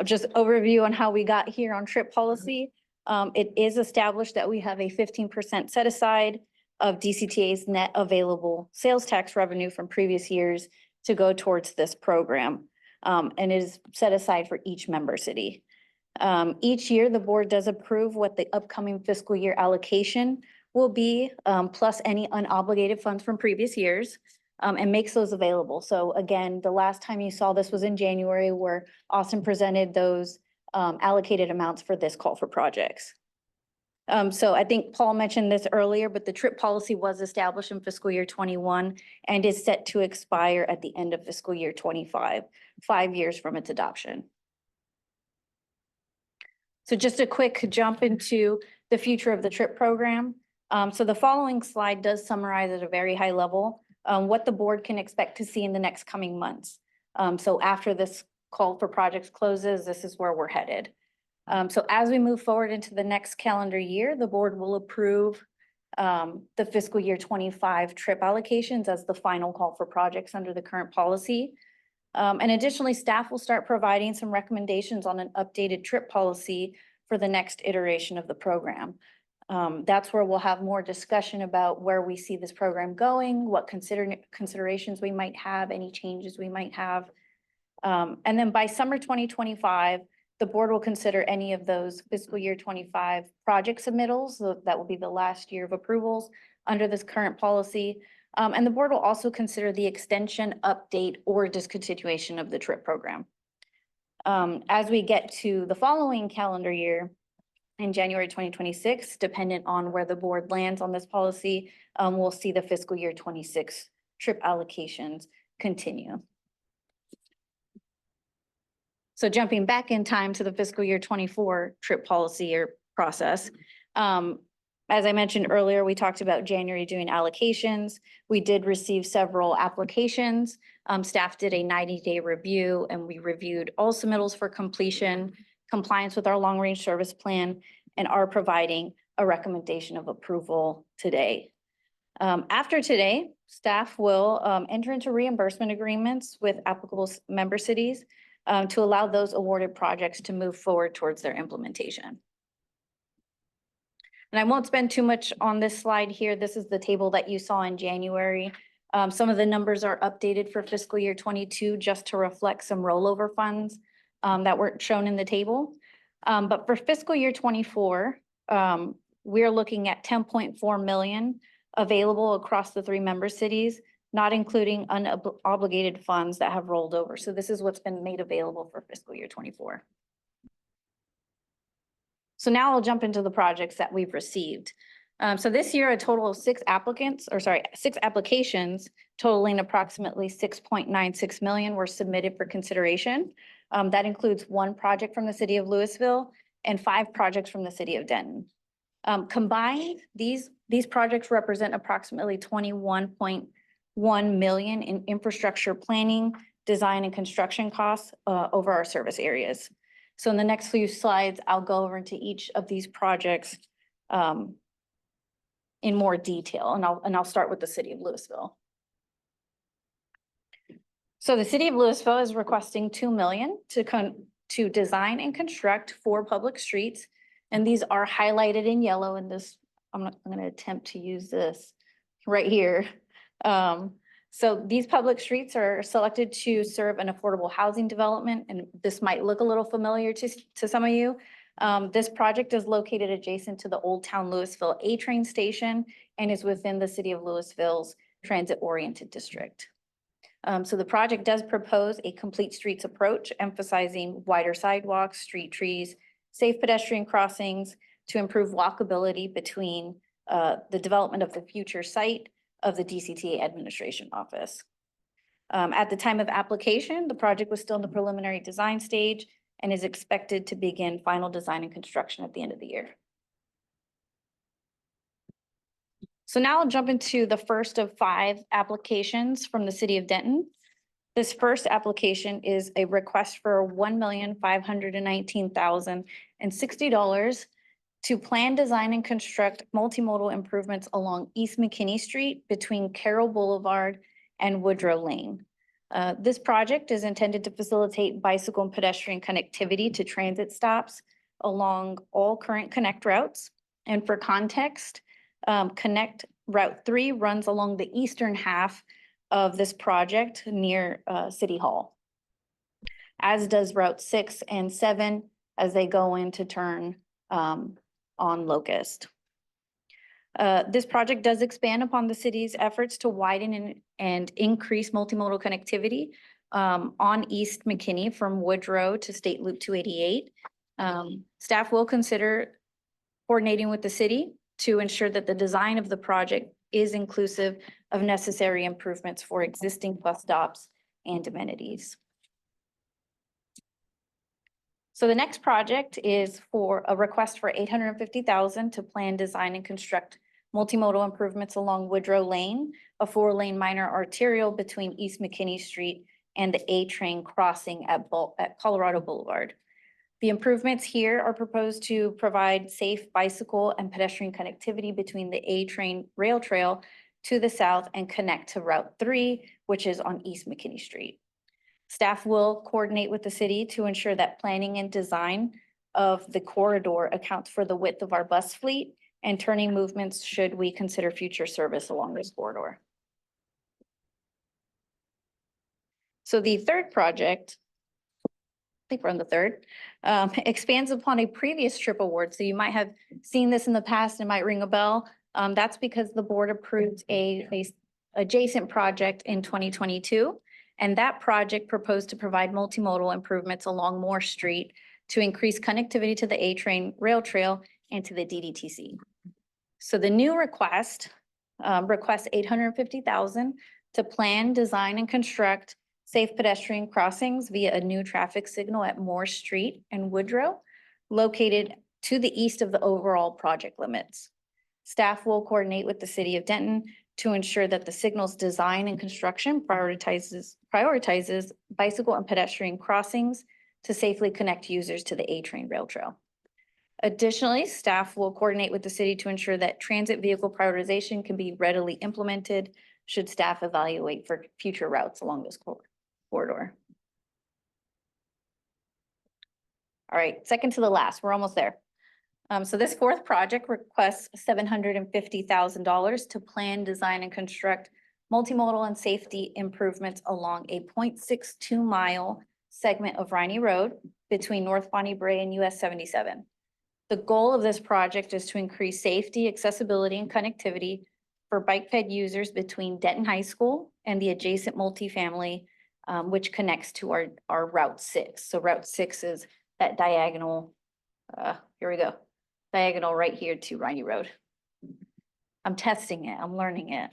just overview on how we got here on TRIP policy. It is established that we have a 15% set aside of DCTA's net available sales tax revenue from previous years to go towards this program, and is set aside for each member city. Each year, the board does approve what the upcoming fiscal year allocation will be, plus any unobligated funds from previous years, and makes those available. So again, the last time you saw this was in January, where Austin presented those allocated amounts for this call for projects. So I think Paul mentioned this earlier, but the trip policy was established in fiscal year 21 and is set to expire at the end of fiscal year 25, 5 years from its adoption. So just a quick jump into the future of the trip program. So the following slide does summarize at a very high level what the board can expect to see in the next coming months. So after this call for projects closes, this is where we're headed. So as we move forward into the next calendar year, the board will approve the fiscal year 25 trip allocations as the final call for projects under the current policy. And additionally, staff will start providing some recommendations on an updated trip policy for the next iteration of the program. That's where we'll have more discussion about where we see this program going, what considerations we might have, any changes we might have. And then by summer 2025, the board will consider any of those fiscal year 25 project submittals. So that will be the last year of approvals under this current policy. And the board will also consider the extension, update, or discontinuation of the trip program. As we get to the following calendar year, in January 2026, dependent on where the board lands on this policy, we'll see the fiscal year 26 trip allocations continue. So jumping back in time to the fiscal year 24 trip policy or process. As I mentioned earlier, we talked about January doing allocations. We did receive several applications. Staff did a 90-day review and we reviewed all submittals for completion, compliance with our long-range service plan, and are providing a recommendation of approval today. After today, staff will enter into reimbursement agreements with applicable member cities to allow those awarded projects to move forward towards their implementation. And I won't spend too much on this slide here. This is the table that you saw in January. Some of the numbers are updated for fiscal year 22 just to reflect some rollover funds that weren't shown in the table. But for fiscal year 24, we're looking at 10.4 million available across the 3 member cities, not including unobligated funds that have rolled over. So this is what's been made available for fiscal year 24. So now I'll jump into the projects that we've received. So this year, a total of 6 applications totaling approximately 6.96 million were submitted for consideration. That includes 1 project from the city of Louisville and 5 projects from the city of Denton. Combined, these projects represent approximately 21.1 million in infrastructure planning, design, and construction costs over our service areas. So in the next few slides, I'll go over into each of these projects in more detail, and I'll start with the city of Louisville. So the city of Louisville is requesting 2 million to design and construct 4 public streets, and these are highlighted in yellow in this. I'm going to attempt to use this right here. So these public streets are selected to serve an affordable housing development, and this might look a little familiar to some of you. This project is located adjacent to the Old Town Louisville A train station and is within the city of Louisville's transit-oriented district. So the project does propose a complete streets approach, emphasizing wider sidewalks, street trees, safe pedestrian crossings to improve walkability between the development of the future site of the DCTA administration office. At the time of application, the project was still in the preliminary design stage and is expected to begin final design and construction at the end of the year. So now I'll jump into the first of 5 applications from the city of Denton. This first application is a request for $1,519,060 to plan, design, and construct multimodal improvements along East McKinney Street between Carroll Boulevard and Woodrow Lane. This project is intended to facilitate bicycle and pedestrian connectivity to transit stops along all current connect routes. And for context, Connect Route 3 runs along the eastern half of this project near City Hall, as does Route 6 and 7 as they go in to turn on Locust. This project does expand upon the city's efforts to widen and increase multimodal connectivity on East McKinney from Woodrow to State Loop 288 Staff will consider coordinating with the city to ensure that the design of the project is inclusive of necessary improvements for existing bus stops and amenities. So the next project is for a request for $850,000 to plan, design, and construct multimodal improvements along Woodrow Lane, a 4-lane minor arterial between East McKinney Street and the A train crossing at Colorado Boulevard. The improvements here are proposed to provide safe bicycle and pedestrian connectivity between the A train rail trail to the south and connect to Route 3, which is on East McKinney Street. Staff will coordinate with the city to ensure that planning and design of the corridor accounts for the width of our bus fleet and turning movements should we consider future service along this corridor. So the third project, I think we're on the third, expands upon a previous trip award. So you might have seen this in the past and it might ring a bell. That's because the board approved a adjacent project in 2022. And that project proposed to provide multimodal improvements along Moore Street to increase connectivity to the A train rail trail and to the DDTC. So the new request requests $850,000 to plan, design, and construct safe pedestrian crossings via a new traffic signal at Moore Street and Woodrow, located to the east of the overall project limits. Staff will coordinate with the city of Denton to ensure that the signal's design and construction prioritizes bicycle and pedestrian crossings to safely connect users to the A train rail trail. Additionally, staff will coordinate with the city to ensure that transit vehicle prioritization can be readily implemented should staff evaluate for future routes along this corridor. All right, second to the last, we're almost there. So this fourth project requests $750,000 to plan, design, and construct multimodal and safety improvements along a 0.62 mile segment of Riney Road between North Bonnie Bray and US 77. The goal of this project is to increase safety, accessibility, and connectivity for bike-fed users between Denton High School and the adjacent multifamily, which connects to our Route 6. So Route 6 is that diagonal, here we go, diagonal right here to Riney Road. I'm testing it, I'm learning it.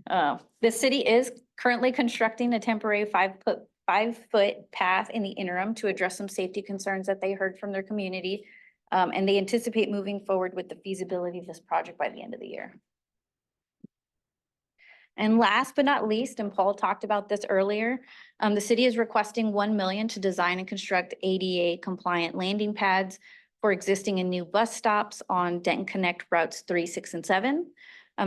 The city is currently constructing a temporary 5-foot path in the interim to address some safety concerns that they heard from their community. And they anticipate moving forward with the feasibility of this project by the end of the year. And last but not least, and Paul talked about this earlier, the city is requesting $1 million to design and construct ADA compliant landing pads for existing and new bus stops on Denton Connect routes 3, 6, and 7.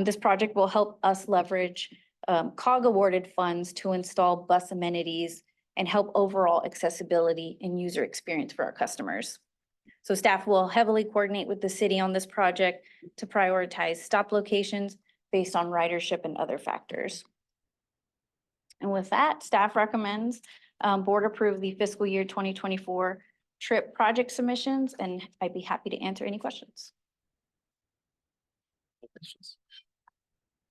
This project will help us leverage COG awarded funds to install bus amenities and help overall accessibility and user experience for our customers. So staff will heavily coordinate with the city on this project to prioritize stop locations based on ridership and other factors. And with that, staff recommends board approve the fiscal year 2024 trip project submissions, and I'd be happy to answer any questions.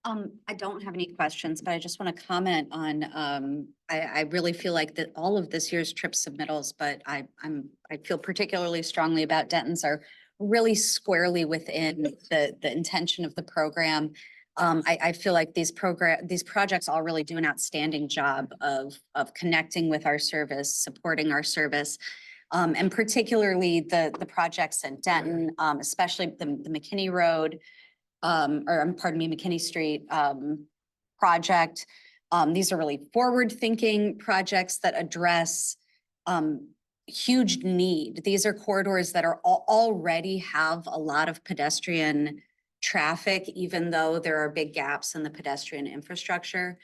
I don't have any questions, but I just want to comment on, I really feel like that all of this year's trip submittals, but I feel particularly strongly about Denton's are really squarely within the intention of the program. I feel like these projects all really do an outstanding job of connecting with our service, supporting our service. And particularly the projects in Denton, especially the McKinney Road, McKinney Street project. These are really forward-thinking projects that address huge need. These are corridors that are already have a lot of pedestrian traffic, even though there are big gaps in the pedestrian infrastructure.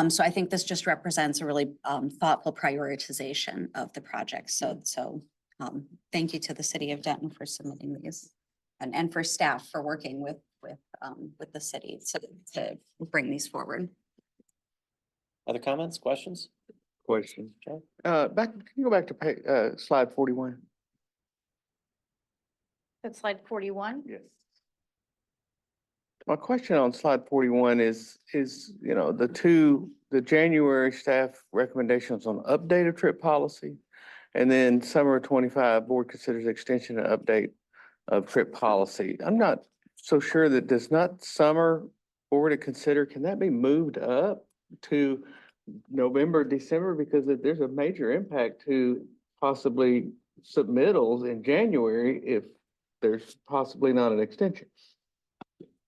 So I think this just represents a really thoughtful prioritization of the project. So thank you to the city of Denton for submitting these and for staff for working with the city to bring these forward. Other comments, questions? Question. Okay. Can you go back to slide 41? That's slide 41. Yes. My question on slide 41 is, the January staff recommendations on updated trip policy. And then summer of 25, board considers extension and update of trip policy. I'm not so sure that does not summer board to consider, can that be moved up to November, December? Because there's a major impact to possibly submittals in January if there's possibly not an extension.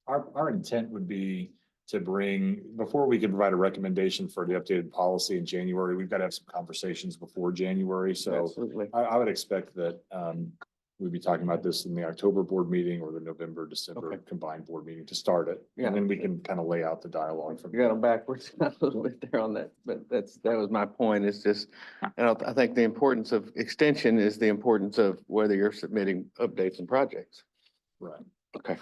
Our intent would be to bring, before we can provide a recommendation for the updated policy in January, we've got to have some conversations before January. So Absolutely. I would expect that we'd be talking about this in the October board meeting or the November, December Okay. combined board meeting to start it. Yeah. And then we can kind of lay out the dialogue from. You got them backwards a little bit there on that, but that was my point. It's just, and I think the importance of extension is the importance of whether you're submitting updates and projects. Right. Okay.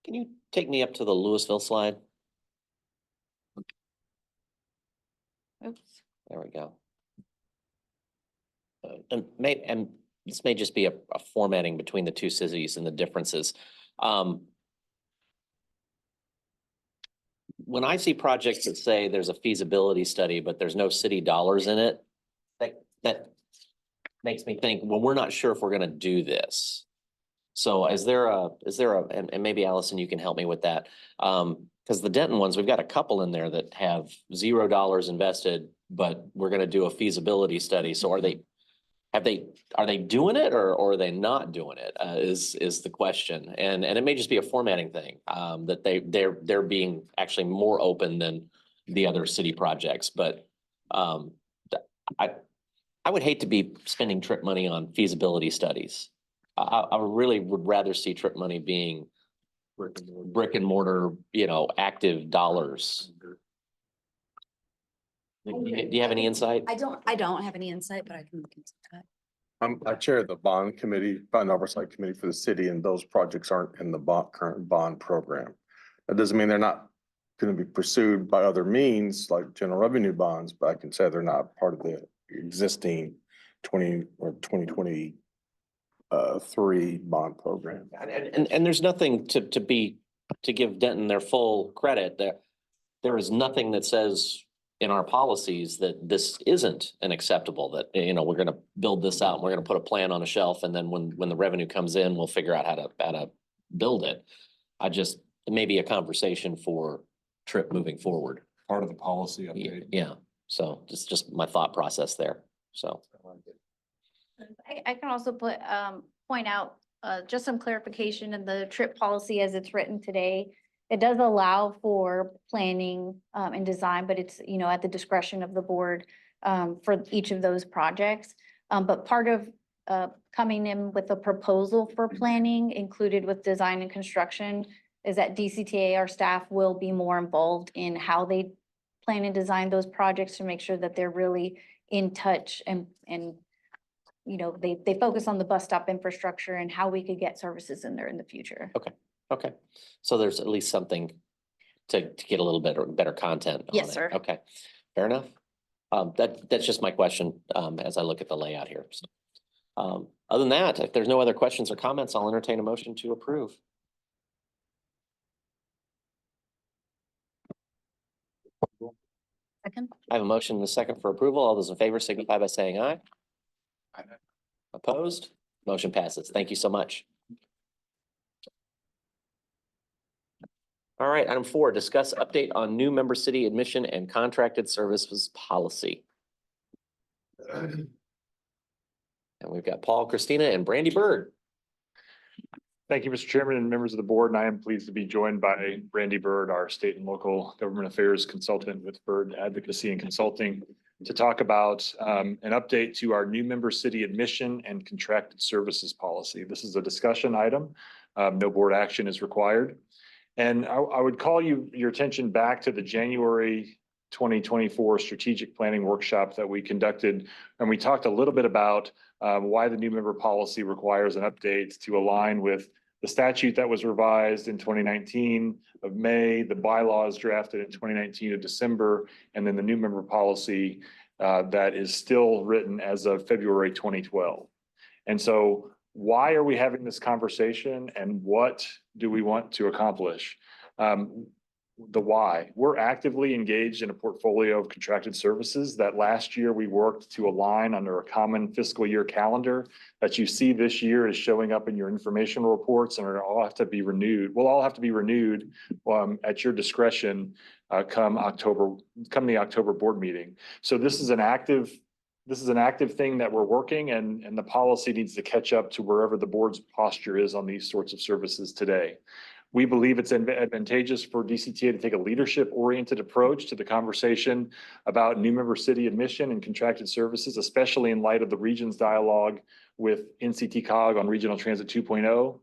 Can you take me up to the Louisville slide? Oops. There we go. And this may just be a formatting between the two cities and the differences. When I see projects that say there's a feasibility study, but there's no city dollars in it, that makes me think, well, we're not sure if we're gonna do this. So is there and maybe Allison, you can help me with that. Because the Denton ones, we've got a couple in there that have $0 invested, but we're gonna do a feasibility study. So are they doing it or are they not doing it? Is the question. And it may just be a formatting thing, that they're being actually more open than the other city projects, but I would hate to be spending trip money on feasibility studies. I really would rather see trip money being brick and mortar, active dollars. Do you have any insight? I don't have any insight, but I can look into that. I chair the bond oversight committee for the city, and those projects aren't in the current bond program. That doesn't mean they're not going to be pursued by other means like general revenue bonds, but I can say they're not part of the existing 2023 bond program. And there's nothing to give Denton their full credit. There is nothing that says in our policies that this isn't an acceptable, that, we're gonna build this out and we're gonna put a plan on a shelf, and then when the revenue comes in, we'll figure out how to build it. It may be a conversation for trip moving forward. Part of the policy update. Yeah, so just my thought process there, so. I can also point out just some clarification in the trip policy as it's written today. It does allow for planning and design, but it's, at the discretion of the board for each of those projects. But part of coming in with a proposal for planning included with design and construction is that DCTA, our staff, will be more involved in how they plan and design those projects to make sure that they're really in touch and they focus on the bus stop infrastructure and how we could get services in there in the future. Okay, so there's at least something to get a little bit better content on Yes, it. sir. Okay, fair enough. That's just my question as I look at the layout here. So, other than that, if there's no other questions or comments, I'll entertain a motion to approve. Second. I have a motion and a second for approval. All those in favor signify by saying aye. Opposed? Motion passes. Thank you so much. All right, item 4, discuss update on new member city admission and contracted services policy. And we've got Paul, Christina, and Brandy Bird. Thank you, Mr. Chairman and members of the board. And I am pleased to be joined by Brandy Bird, our state and local government affairs consultant with Bird Advocacy and Consulting, to talk about an update to our new member city admission and contracted services policy. This is a discussion item. No board action is required. And I would call your attention back to the January 2024 strategic planning workshop that we conducted. And we talked a little bit about why the new member policy requires an update to align with the statute that was revised in 2019 of May, the bylaws drafted in 2019 of December, and then the new member policy that is still written as of February 2012. And so why are we having this conversation and what do we want to accomplish? the why. We're actively engaged in a portfolio of contracted services that last year we worked to align under a common fiscal year calendar that you see this year is showing up in your informational reports and are all have to be renewed. Will all have to be renewed at your discretion come the October board meeting. So this is an active thing that we're working, and the policy needs to catch up to wherever the board's posture is on these sorts of services today. We believe it's advantageous for DCTA to take a leadership-oriented approach to the conversation about new member city admission and contracted services, especially in light of the region's dialogue with NCT-COG on Regional Transit 2.0.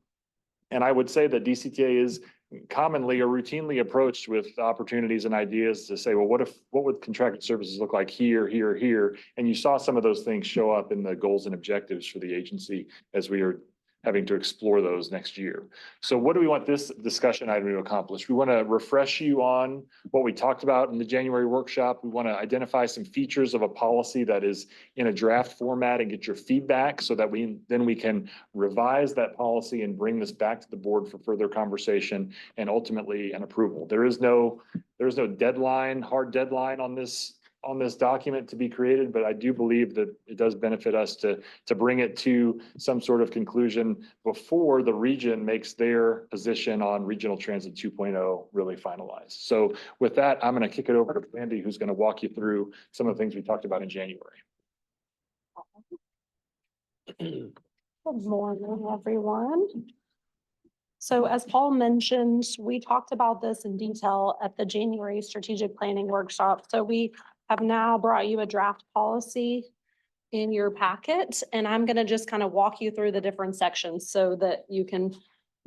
And I would say that DCTA is commonly or routinely approached with opportunities and ideas to say, well, what would contracted services look like here, here, here? And you saw some of those things show up in the goals and objectives for the agency as we are having to explore those next year. So what do we want this discussion item to accomplish? We want to refresh you on what we talked about in the January workshop. We want to identify some features of a policy that is in a draft format and get your feedback so that we can revise that policy and bring this back to the board for further conversation and ultimately an approval. There is no deadline, hard deadline on this document to be created, but I do believe that it does benefit us to bring it to some sort of conclusion before the region makes their position on Regional Transit 2.0 really finalized. So with that, I'm going to kick it over to Andy, who's going to walk you through some of the things we talked about in January. Good morning, everyone. So as Paul mentioned, we talked about this in detail at the January strategic planning workshop. So we have now brought you a draft policy in your packet, and I'm going to just kind of walk you through the different sections so that you can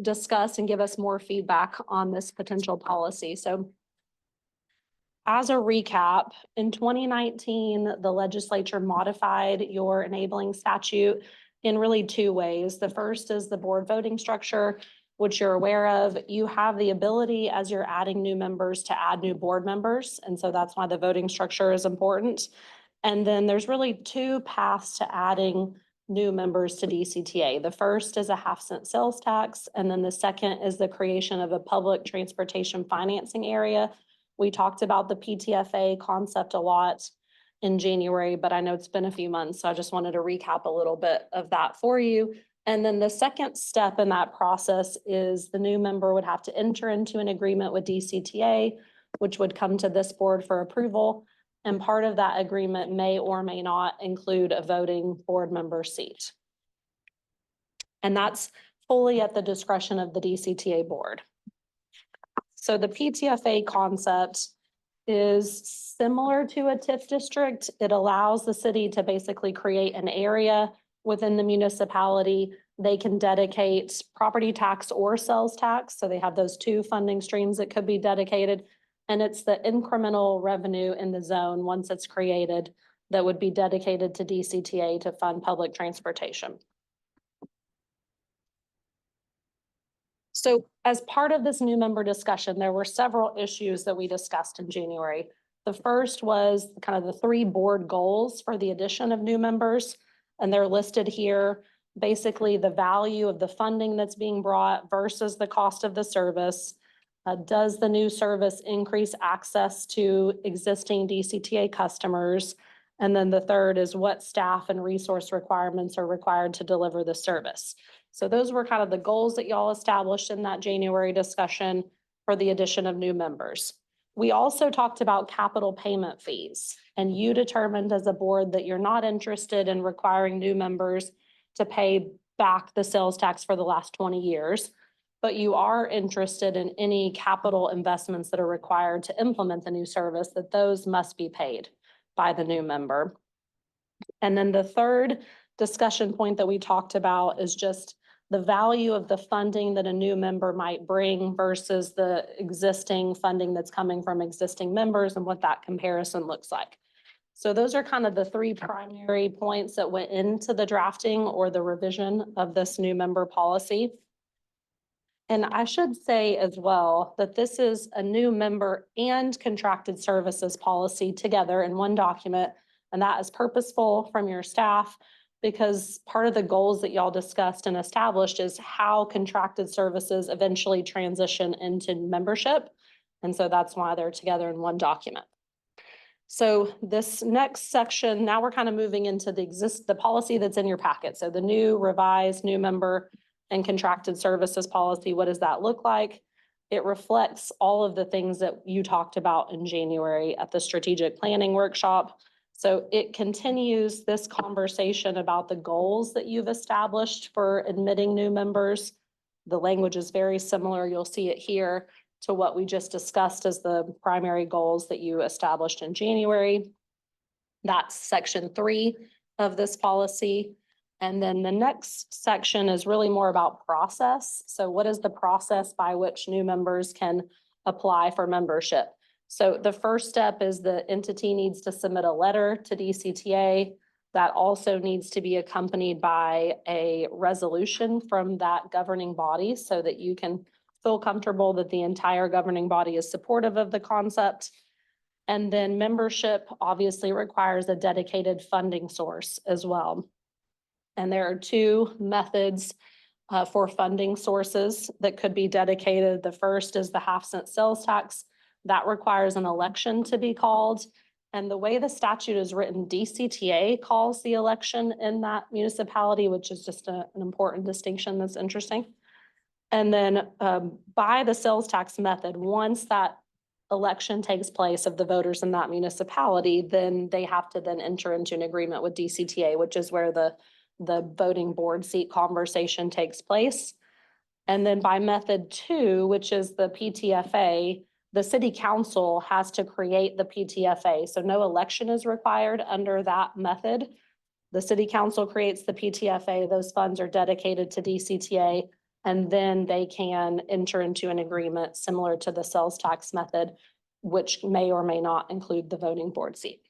discuss and give us more feedback on this potential policy. So as a recap, in 2019, the legislature modified your enabling statute in really two ways. The first is the board voting structure, which you're aware of. You have the ability, as you're adding new members, to add new board members. And so that's why the voting structure is important. And then there's really two paths to adding new members to DCTA. The first is a 0.5-cent sales tax, and then the second is the creation of a public transportation financing area. We talked about the PTFA concept a lot in January, but I know it's been a few months, so I just wanted to recap a little bit of that for you. And then the second step in that process is the new member would have to enter into an agreement with DCTA, which would come to this board for approval. And part of that agreement may or may not include a voting board member seat. And that's fully at the discretion of the DCTA board. So the PTFA concept is similar to a TIF district. It allows the city to basically create an area within the municipality. They can dedicate property tax or sales tax. So they have those two funding streams that could be dedicated. And it's the incremental revenue in the zone, once it's created, that would be dedicated to DCTA to fund public transportation. So as part of this new member discussion, there were several issues that we discussed in January. The first was kind of the 3 board goals for the addition of new members. And they're listed here, basically the value of the funding that's being brought versus the cost of the service. Does the new service increase access to existing DCTA customers? And then the third is what staff and resource requirements are required to deliver the service. So those were kind of the goals that y'all established in that January discussion for the addition of new members. We also talked about capital payment fees, and you determined as a board that you're not interested in requiring new members to pay back the sales tax for the last 20 years, but you are interested in any capital investments that are required to implement the new service, that those must be paid by the new member. And then the third discussion point that we talked about is just the value of the funding that a new member might bring versus the existing funding that's coming from existing members and what that comparison looks like. So those are kind of the 3 primary points that went into the drafting or the revision of this new member policy. And I should say as well that this is a new member and contracted services policy together in one document, and that is purposeful from your staff, because part of the goals that y'all discussed and established is how contracted services eventually transition into membership. And so that's why they're together in one document. So this next section, now we're kind of moving into the policy that's in your packet. So the new revised new member and contracted services policy, what does that look like? It reflects all of the things that you talked about in January at the strategic planning workshop. So it continues this conversation about the goals that you've established for admitting new members. The language is very similar. You'll see it here to what we just discussed as the primary goals that you established in January. That's section 3 of this policy. And then the next section is really more about process. So what is the process by which new members can apply for membership? So the first step is the entity needs to submit a letter to DCTA. That also needs to be accompanied by a resolution from that governing body so that you can feel comfortable that the entire governing body is supportive of the concept. And then membership obviously requires a dedicated funding source as well. And there are 2 methods for funding sources that could be dedicated. The first is the half-cent sales tax. That requires an election to be called. And the way the statute is written, DCTA calls the election in that municipality, which is just an important distinction that's interesting. And then by the sales tax method, once that election takes place of the voters in that municipality, then they have to then enter into an agreement with DCTA, which is where the voting board seat conversation takes place. And then by method 2, which is the PTFA, the city council has to create the PTFA. So no election is required under that method. The city council creates the PTFA. Those funds are dedicated to DCTA. And then they can enter into an agreement similar to the sales tax method, which may or may not include the voting board seat.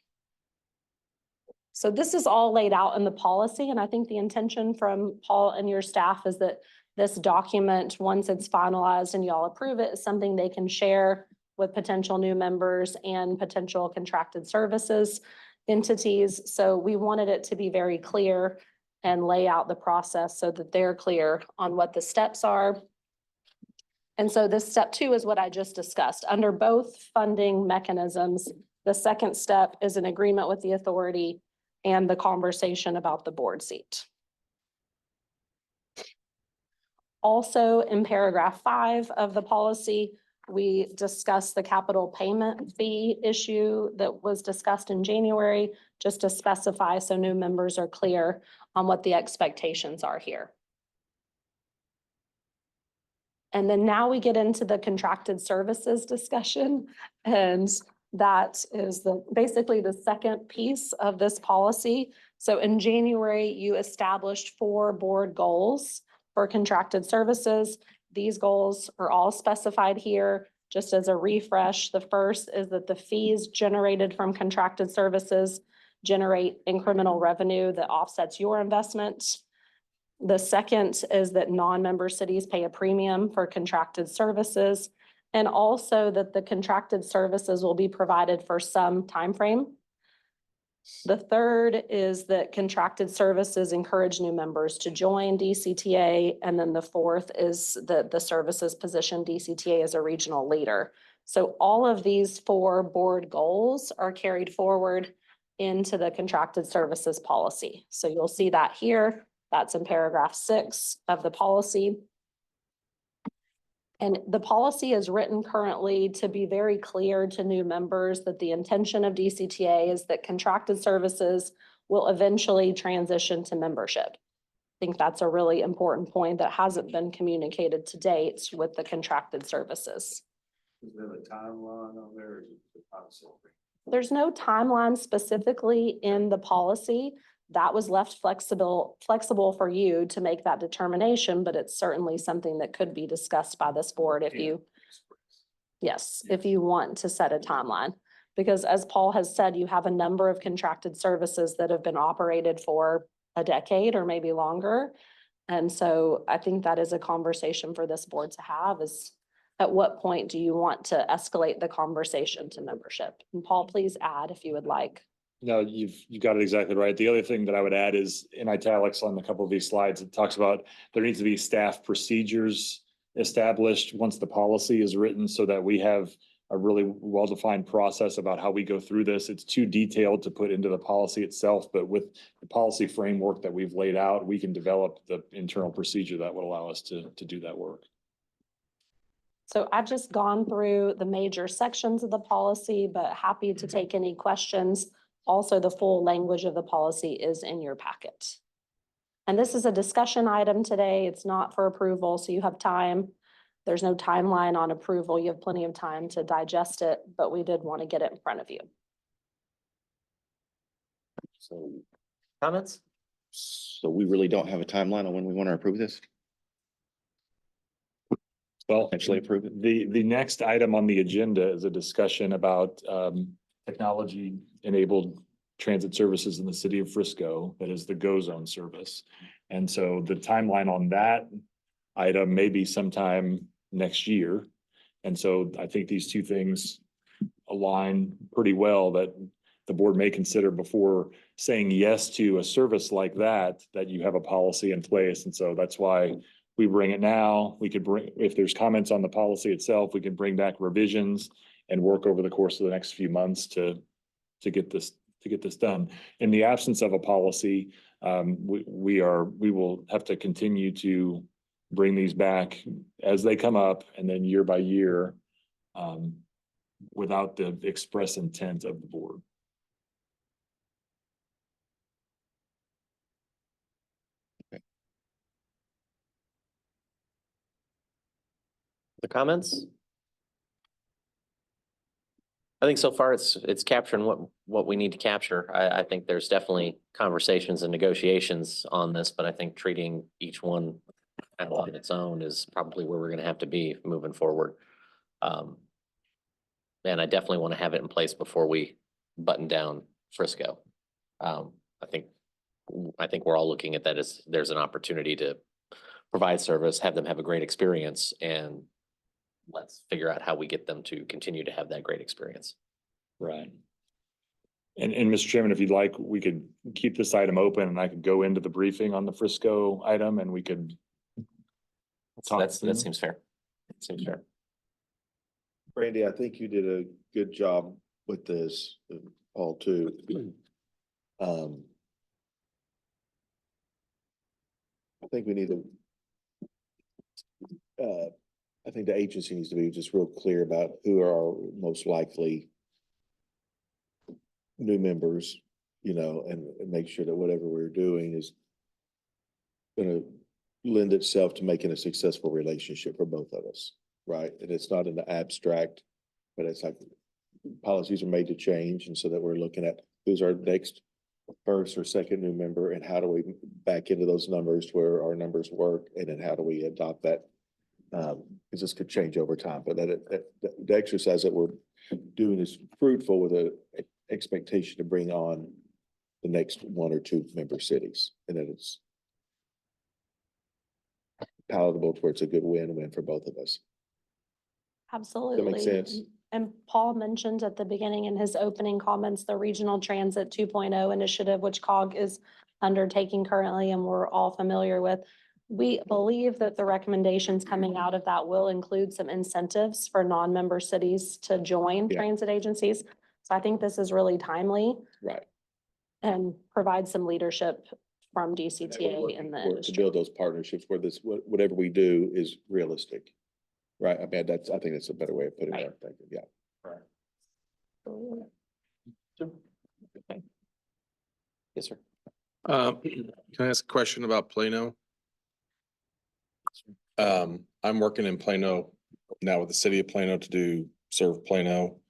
So this is all laid out in the policy. And I think the intention from Paul and your staff is that this document, once it's finalized and y'all approve it, is something they can share with potential new members and potential contracted services entities. So we wanted it to be very clear and lay out the process so that they're clear on what the steps are. And so this step 2 is what I just discussed. Under both funding mechanisms, the second step is an agreement with the authority and the conversation about the board seat. Also, in paragraph 5 of the policy, we discussed the capital payment fee issue that was discussed in January, just to specify so new members are clear on what the expectations are here. And then now we get into the contracted services discussion. And that is basically the second piece of this policy. So in January, you established 4 board goals for contracted services. These goals are all specified here. Just as a refresh, the first is that the fees generated from contracted services generate incremental revenue that offsets your investment. The second is that non-member cities pay a premium for contracted services, and also that the contracted services will be provided for some time frame. The third is that contracted services encourage new members to join DCTA. And then the fourth is that the services position DCTA as a regional leader. So all of these 4 board goals are carried forward into the contracted services policy. So you'll see that here. That's in paragraph 6 of the policy. And the policy is written currently to be very clear to new members that the intention of DCTA is that contracted services will eventually transition to membership. I think that's a really important point that hasn't been communicated to date with the contracted services. Is there a timeline on there? Or is it the policy? There's no timeline specifically in the policy. That was left flexible for you to make that determination, but it's certainly something that could be discussed by this board if you, if you want to set a timeline. Because as Paul has said, you have a number of contracted services that have been operated for a decade or maybe longer. And so I think that is a conversation for this board to have, is at what point do you want to escalate the conversation to membership? And Paul, please add if you would like. No, you've got it exactly right. The other thing that I would add is in italics on a couple of these slides, it talks about there needs to be staff procedures established once the policy is written so that we have a really well-defined process about how we go through this. It's too detailed to put into the policy itself, but with the policy framework that we've laid out, we can develop the internal procedure that would allow us to do that work. So I've just gone through the major sections of the policy, but happy to take any questions. Also, the full language of the policy is in your packet. And this is a discussion item today. It's not for approval, so you have time. There's no timeline on approval. You have plenty of time to digest it, but we did want to get it in front of you. So comments? So we really don't have a timeline on when we want to approve this? Well, Potentially approve it? the next item on the agenda is a discussion about technology-enabled transit services in the city of Frisco. That is the Go Zone service. And so the timeline on that item may be sometime next year. And so I think these two things align pretty well, that the board may consider before saying yes to a service like that, that you have a policy in place. And so that's why we bring it now. We could bring, if there's comments on the policy itself, we can bring back revisions and work over the course of the next few months to get this done. In the absence of a policy, we will have to continue to bring these back as they come up, and then year by year, without the express intent of the board. The comments? I think so far it's capturing what we need to capture. I think there's definitely conversations and negotiations on this, but I think treating each one kind of on its own is probably where we're gonna have to be moving forward. And I definitely want to have it in place before we button down Frisco. I think we're all looking at that as there's an opportunity to provide service, have them have a great experience, and let's figure out how we get them to continue to have that great experience. Right. And Mr. Chairman, if you'd like, we could keep this item open and I could go into the briefing on the Frisco item and we could. That seems fair. Seems fair. Brandy, I think you did a good job with this, Paul, too. I think we need to, I think the agency needs to be just real clear about who are our most likely new members, and make sure that whatever we're doing is gonna lend itself to making a successful relationship for both of us, right? And it's not in the abstract, but it's like policies are made to change, and so that we're looking at who's our next first or second new member, and how do we back into those numbers to where our numbers work, and then how do we adopt that? Because this could change over time, but the exercise that we're doing is fruitful with an expectation to bring on the next one or two member cities, and that it's palatable to where it's a good win-win for both of us. Absolutely. sense? And Paul mentioned at the beginning in his opening comments, the Regional Transit 2.0 initiative, which COG is undertaking currently, and we're all familiar with. We believe that the recommendations coming out of that will include some incentives for non-member cities to join Yeah. transit agencies. So I think this is really timely Right. and provide some leadership from And we're DCTA working in the for- To industry. build those partnerships where whatever we do is realistic. Right, I mean, I think that's a better way of putting it, yeah. Okay. Yes, sir. Can I ask a question about Plano? I'm working in Plano now with the city of Plano to serve Plano.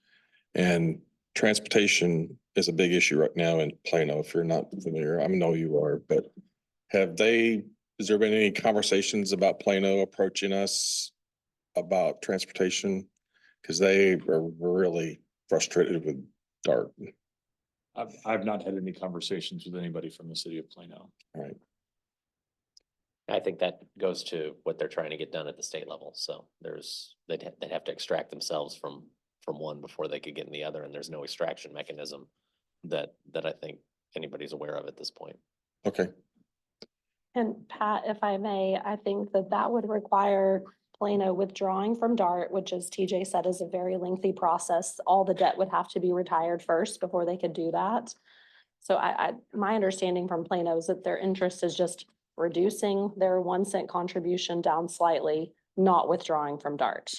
And transportation is a big issue right now in Plano, if you're not familiar. I know you are, but has there been any conversations about Plano approaching us about transportation? Because they are really frustrated with DART. I've not had any conversations with anybody from the city of Plano. All right. I think that goes to what they're trying to get done at the state level. So they'd have to extract themselves from one before they could get in the other, and there's no extraction mechanism that I think anybody's aware of at this point. Okay. And Pat, if I may, I think that would require Plano withdrawing from DART, which as TJ said is a very lengthy process. All the debt would have to be retired first before they could do that. So my understanding from Plano is that their interest is just reducing their 1 cent contribution down slightly, not withdrawing from DART.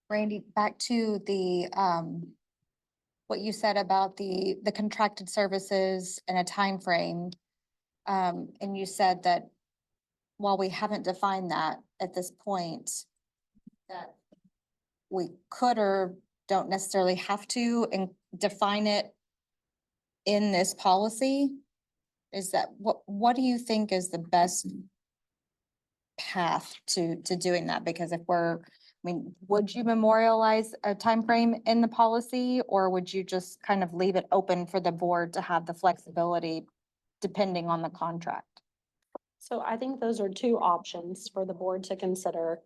Randy, back to the, what you said about the contracted services and a time frame. And you said that while we haven't defined that at this point, that we could or don't necessarily have to and define it in this policy. Is that, what do you think is the best path to doing that? Because if we're, I mean, would you memorialize a time frame in the policy, or would you just kind of leave it open for the board to have the flexibility depending on the contract? So I think those are two options for the board to consider.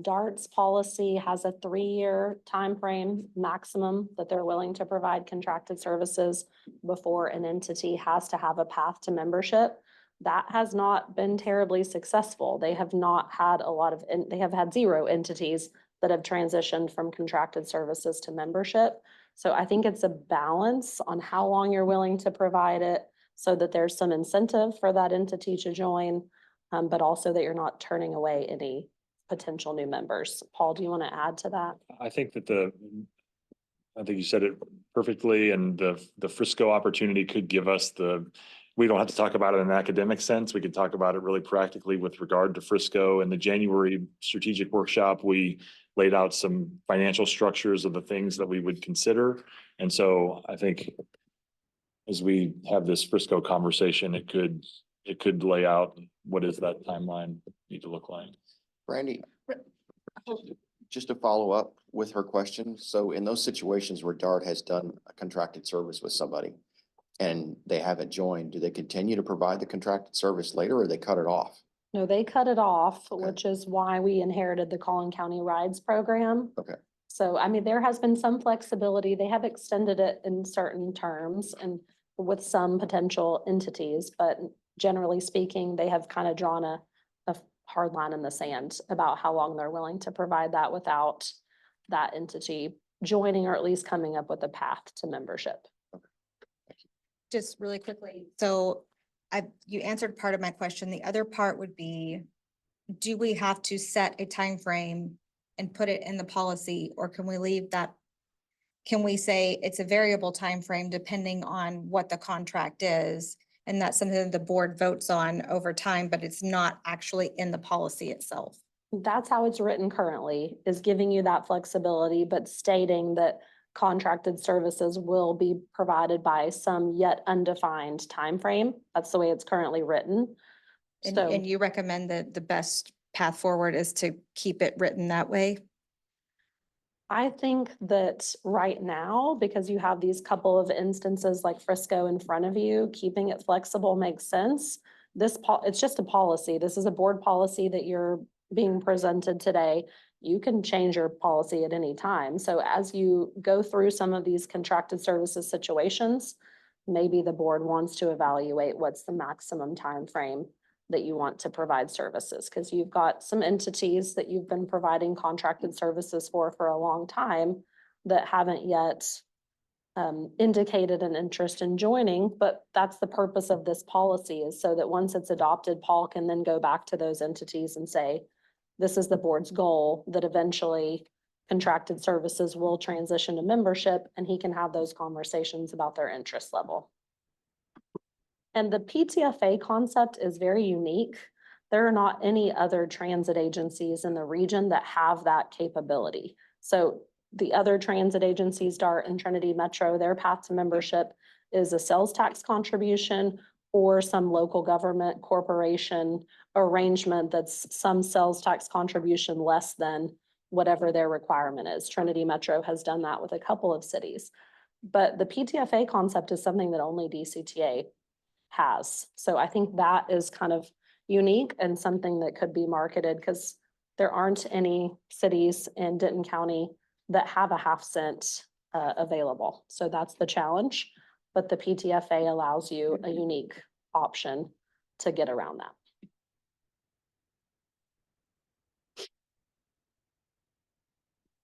DART's policy has a 3-year time frame maximum that they're willing to provide contracted services before an entity has to have a path to membership. That has not been terribly successful. They have not had a lot of, they have had 0 entities that have transitioned from contracted services to membership. So I think it's a balance on how long you're willing to provide it so that there's some incentive for that entity to join, but also that you're not turning away any potential new members. Paul, do you want to add to that? I think that I think you said it perfectly, and the Frisco opportunity could give us we don't have to talk about it in an academic sense. We can talk about it really practically with regard to Frisco. In the January strategic workshop, we laid out some financial structures of the things that we would consider. And so I think as we have this Frisco conversation, it could lay out what is that timeline need to look like. Randy, just to follow up with her question. So in those situations where DART has done a contracted service with somebody and they haven't joined, do they continue to provide the contracted service later, or they cut it off? No, they cut it off, Okay. which is why we inherited the Collin County Rides program. Okay. So, I mean, there has been some flexibility. They have extended it in certain terms and with some potential entities, but generally speaking, they have kind of drawn a hard line in the sand about how long they're willing to provide that without that entity joining, or at least coming up with a path to membership. Just really quickly, so you answered part of my question. The other part would be, do we have to set a time frame and put it in the policy, or can we leave that? Can we say it's a variable time frame depending on what the contract is? And that's something that the board votes on over time, but it's not actually in the policy itself. That's how it's written currently, is giving you that flexibility, but stating that contracted services will be provided by some yet undefined time frame. That's the way it's currently written. So And you recommend that the best path forward is to keep it written that way? I think that right now, because you have these couple of instances like Frisco in front of you, keeping it flexible makes sense. It's just a policy. This is a board policy that you're being presented today. You can change your policy at any time. So as you go through some of these contracted services situations, maybe the board wants to evaluate what's the maximum time frame that you want to provide services, because you've got some entities that you've been providing contracted services for a long time that haven't yet indicated an interest in joining, but that's the purpose of this policy, is so that once it's adopted, Paul can then go back to those entities and say, this is the board's goal, that eventually contracted services will transition to membership, and he can have those conversations about their interest level. And the PTFA concept is very unique. There are not any other transit agencies in the region that have that capability. So the other transit agencies, DART and Trinity Metro, their path to membership is a sales tax contribution or some local government corporation arrangement that's some sales tax contribution less than whatever their requirement is. Trinity Metro has done that with a couple of cities. But the PTFA concept is something that only DCTA has. So I think that is kind of unique and something that could be marketed, because there aren't any cities in Denton County that have a half cent available. So that's the challenge. But the PTFA allows you a unique option to get around that.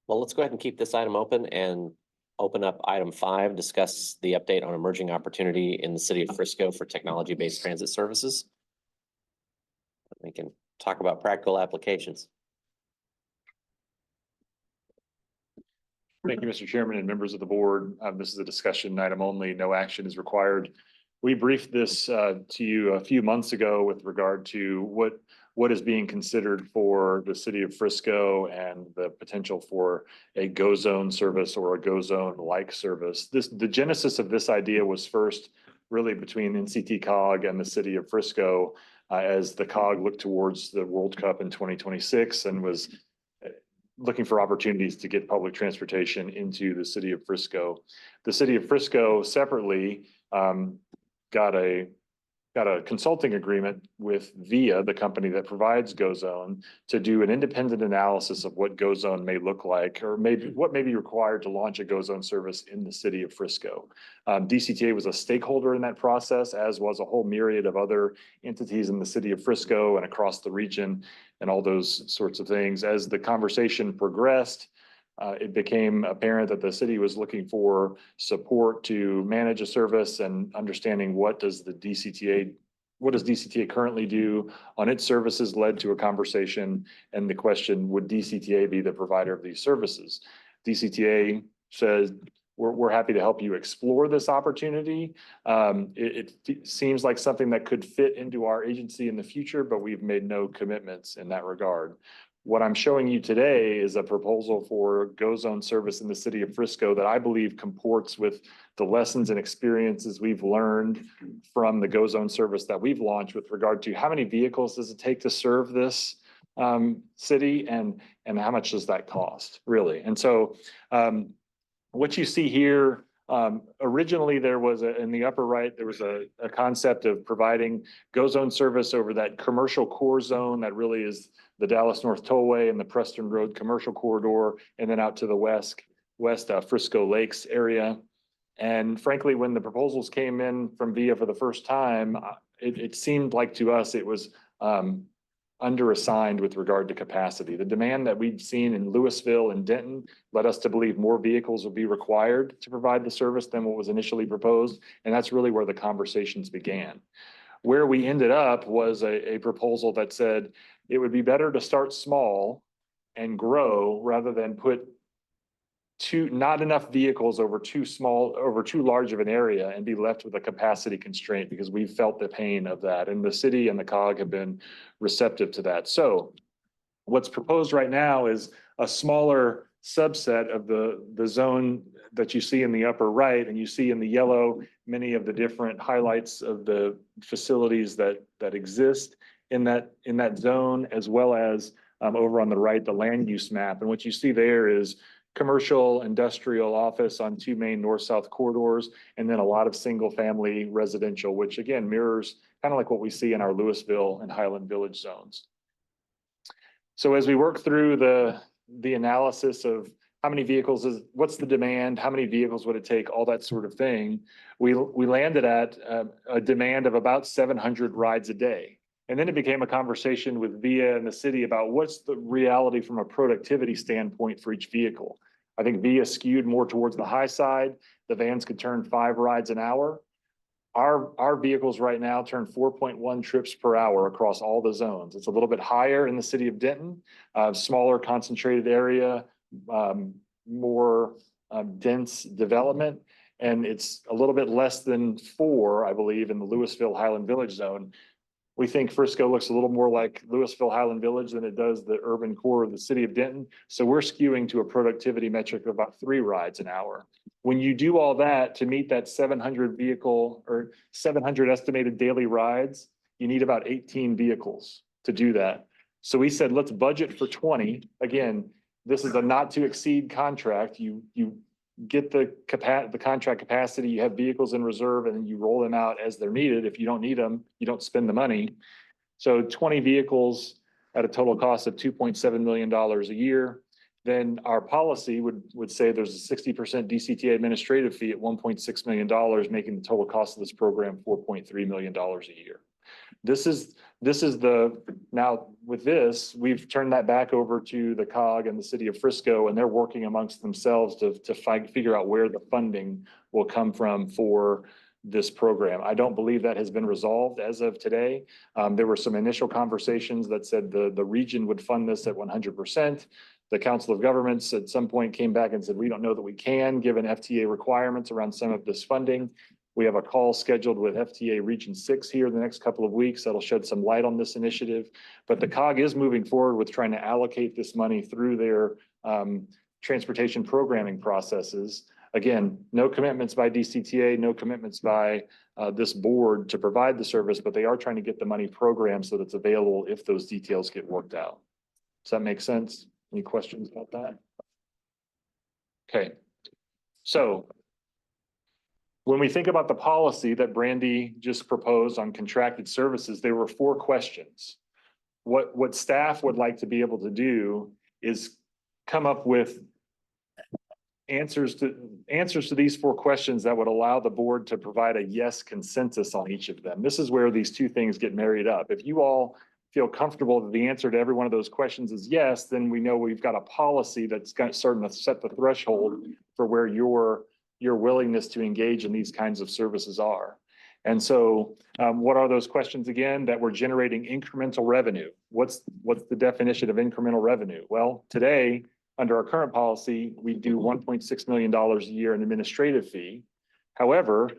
Well, let's go ahead and keep this item open and open up item 5, discuss the update on emerging opportunity in the city of Frisco for technology-based transit services. We can talk about practical applications. Thank you, Mr. Chairman and members of the board. This is a discussion item only. No action is required. We briefed this to you a few months ago with regard to what is being considered for the city of Frisco and the potential for a GO zone service or a GO zone like service. The genesis of this idea was first really between NCT COG and the city of Frisco as the COG looked towards the World Cup in 2026 and was looking for opportunities to get public transportation into the city of Frisco. The city of Frisco separately got a consulting agreement with VIA, the company that provides GO Zone, to do an independent analysis of what GO Zone may look like, or maybe what may be required to launch a GO Zone service in the city of Frisco. DCTA was a stakeholder in that process, as was a whole myriad of other entities in the city of Frisco and across the region and all those sorts of things. As the conversation progressed, it became apparent that the city was looking for support to manage a service and understanding what does DCTA currently do on its services led to a conversation and the question, would DCTA be the provider of these services? DCTA says, we're happy to help you explore this opportunity. It seems like something that could fit into our agency in the future, but we've made no commitments in that regard. What I'm showing you today is a proposal for GO Zone service in the city of Frisco that I believe comports with the lessons and experiences we've learned from the GO Zone service that we've launched with regard to how many vehicles does it take to serve this city and how much does that cost, really? And so what you see here, originally there was in the upper right, there was a concept of providing GO Zone service over that commercial core zone that really is the Dallas North Tollway and the Preston Road commercial corridor, and then out to the west Frisco Lakes area. And frankly, when the proposals came in from VIA for the first time, it seemed like to us it was underassigned with regard to capacity. The demand that we'd seen in Louisville and Denton led us to believe more vehicles would be required to provide the service than what was initially proposed. And that's really where the conversations began. Where we ended up was a proposal that said it would be better to start small and grow rather than put not enough vehicles over too large of an area and be left with a capacity constraint, because we've felt the pain of that. And the city and the COG have been receptive to that. So what's proposed right now is a smaller subset of the zone that you see in the upper right, and you see in the yellow many of the different highlights of the facilities that exist in that zone, as well as over on the right, the land use map. And what you see there is commercial, industrial, office on 2 main north-south corridors, and then a lot of single-family residential, which again mirrors kind of like what we see in our Louisville and Highland Village zones. So as we work through the analysis of how many vehicles what's the demand, how many vehicles would it take, all that sort of thing, we landed at a demand of about 700 rides a day. And then it became a conversation with VIA and the city about what's the reality from a productivity standpoint for each vehicle. I think VIA skewed more towards the high side. The vans could turn 5 rides an hour. Our vehicles right now turn 4.1 trips per hour across all the zones. It's a little bit higher in the city of Denton, smaller concentrated area, more dense development. And it's a little bit less than 4, I believe, in the Louisville Highland Village zone. We think Frisco looks a little more like Louisville Highland Village than it does the urban core of the city of Denton. So we're skewing to a productivity metric of about 3 rides an hour. When you do all that to meet that 700 vehicle or 700 estimated daily rides, you need about 18 vehicles to do that. So we said, let's budget for 20. Again, this is a not to exceed contract. You get the contract capacity, you have vehicles in reserve, and then you roll them out as they're needed. If you don't need them, you don't spend the money. So 20 vehicles at a total cost of $2.7 million a year. Then our policy would say there's a 60% DCTA administrative fee at $1.6 million, making the total cost of this program $4.3 million a year. This is now with this, we've turned that back over to the COG and the city of Frisco, and they're working amongst themselves to figure out where the funding will come from for this program. I don't believe that has been resolved as of today. There were some initial conversations that said the region would fund this at 100%. The Council of Governments at some point came back and said, we don't know that we can, given FTA requirements around some of this funding. We have a call scheduled with FTA Region 6 here in the next couple of weeks that'll shed some light on this initiative. But the COG is moving forward with trying to allocate this money through their transportation programming processes. Again, no commitments by DCTA, no commitments by this board to provide the service, but they are trying to get the money programmed so that it's available if those details get worked out. Does that make sense? Any questions about that? Okay, so when we think about the policy that Brandy just proposed on contracted services, there were 4 questions. What staff would like to be able to do is come up with answers to these 4 questions that would allow the board to provide a yes consensus on each of them. This is where these 2 things get married up. If you all feel comfortable that the answer to every one of those questions is yes, then we know we've got a policy that's starting to set the threshold for where your willingness to engage in these kinds of services are. And so what are those questions again? That we're generating incremental revenue. What's the definition of incremental revenue? Well, today, under our current policy, we do $1.6 million a year in administrative fee. However,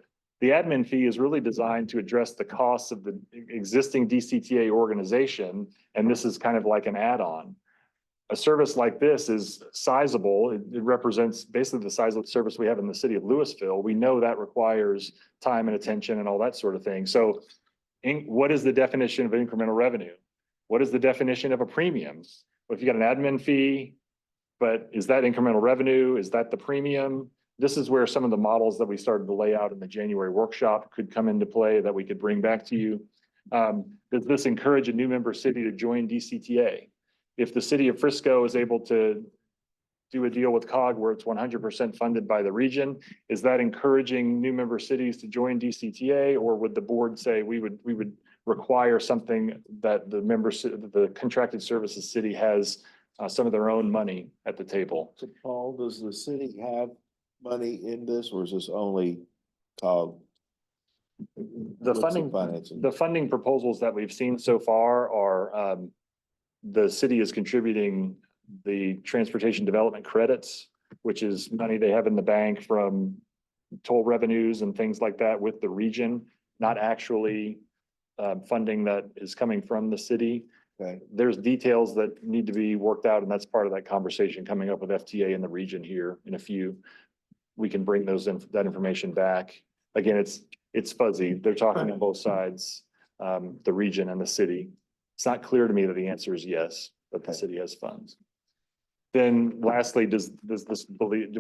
the admin fee is really designed to address the costs of the existing DCTA organization, and this is kind of like an add-on. A service like this is sizable. It represents basically the size of the service we have in the city of Louisville. We know that requires time and attention and all that sort of thing. So what is the definition of incremental revenue? What is the definition of a premium? Well, if you got an admin fee, but is that incremental revenue? Is that the premium? This is where some of the models that we started to lay out in the January workshop could come into play that we could bring back to you. Does this encourage a new member city to join DCTA? If the city of Frisco is able to do a deal with COG where it's 100% funded by the region, is that encouraging new member cities to join DCTA, or would the board say we would require something that the contracted services city has some of their own money at the table? So Paul, does the city have money in this, or is this only COG? The funding proposals that we've seen so far are the city is contributing the transportation development credits, which is money they have in the bank from toll revenues and things like that with the region, not actually funding that is coming from the city. Okay. There's details that need to be worked out, and that's part of that conversation coming up with FTA in the region here in a few. We can bring that information back. Again, it's fuzzy. They're talking on both sides, the region and the city. It's not clear to me that the answer is yes, but the city has funds. Then lastly, do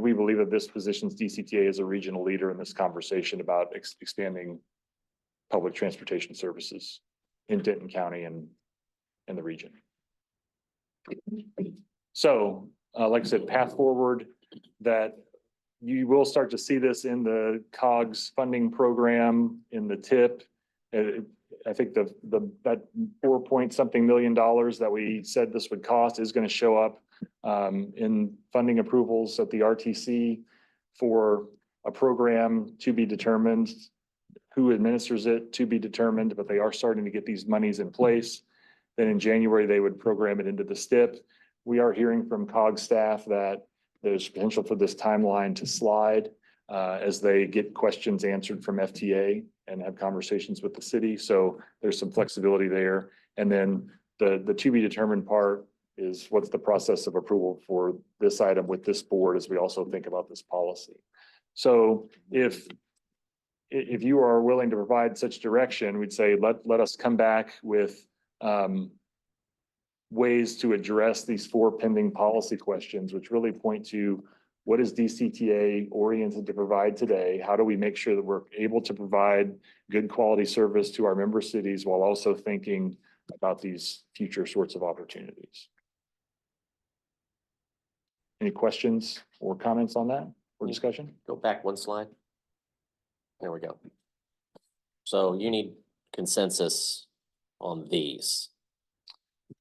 we believe that this positions DCTA as a regional leader in this conversation about expanding public transportation services in Denton County and in the region? So, like I said, path forward, that you will start to see this in the COGS funding program, in the TIP. I think that $4 million that we said this would cost is going to show up in funding approvals at the RTC for a program to be determined. Who administers it to be determined, but they are starting to get these monies in place. Then in January, they would program it into the STIP. We are hearing from COG staff that there's potential for this timeline to slide as they get questions answered from FTA and have conversations with the city. So there's some flexibility there. And then the to be determined part is what's the process of approval for this item with this board as we also think about this policy. So if you are willing to provide such direction, we'd say let us come back with ways to address these 4 pending policy questions, which really point to what is DCTA oriented to provide today? How do we make sure that we're able to provide good quality service to our member cities while also thinking about these future sorts of opportunities? Any questions or comments on that or discussion? Go back 1 slide. There we go. So you need consensus on these,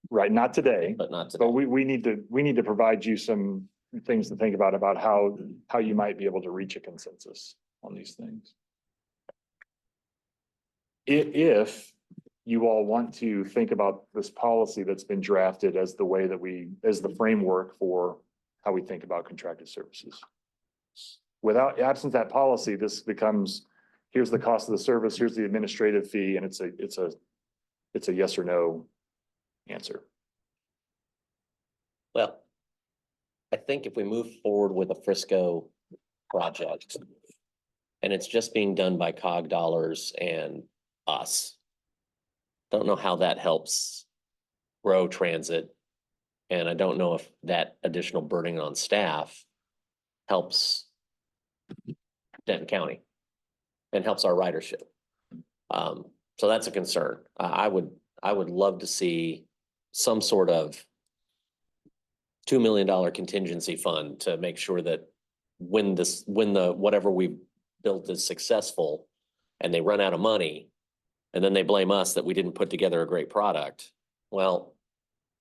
Right, not today, but not today. but we need to provide you some things to think about how you might be able to reach a consensus on these things. If you all want to think about this policy that's been drafted as the way that as the framework for how we think about contracted services. Without absent that policy, this becomes, here's the cost of the service, here's the administrative fee, and it's a yes or no answer. Well, I think if we move forward with a Frisco project and it's just being done by COG dollars and us, don't know how that helps grow transit. And I don't know if that additional burden on staff helps Denton County and helps our ridership. So that's a concern. I would love to see some sort of $2 million contingency fund to make sure that when whatever we built is successful and they run out of money and then they blame us that we didn't put together a great product. Well,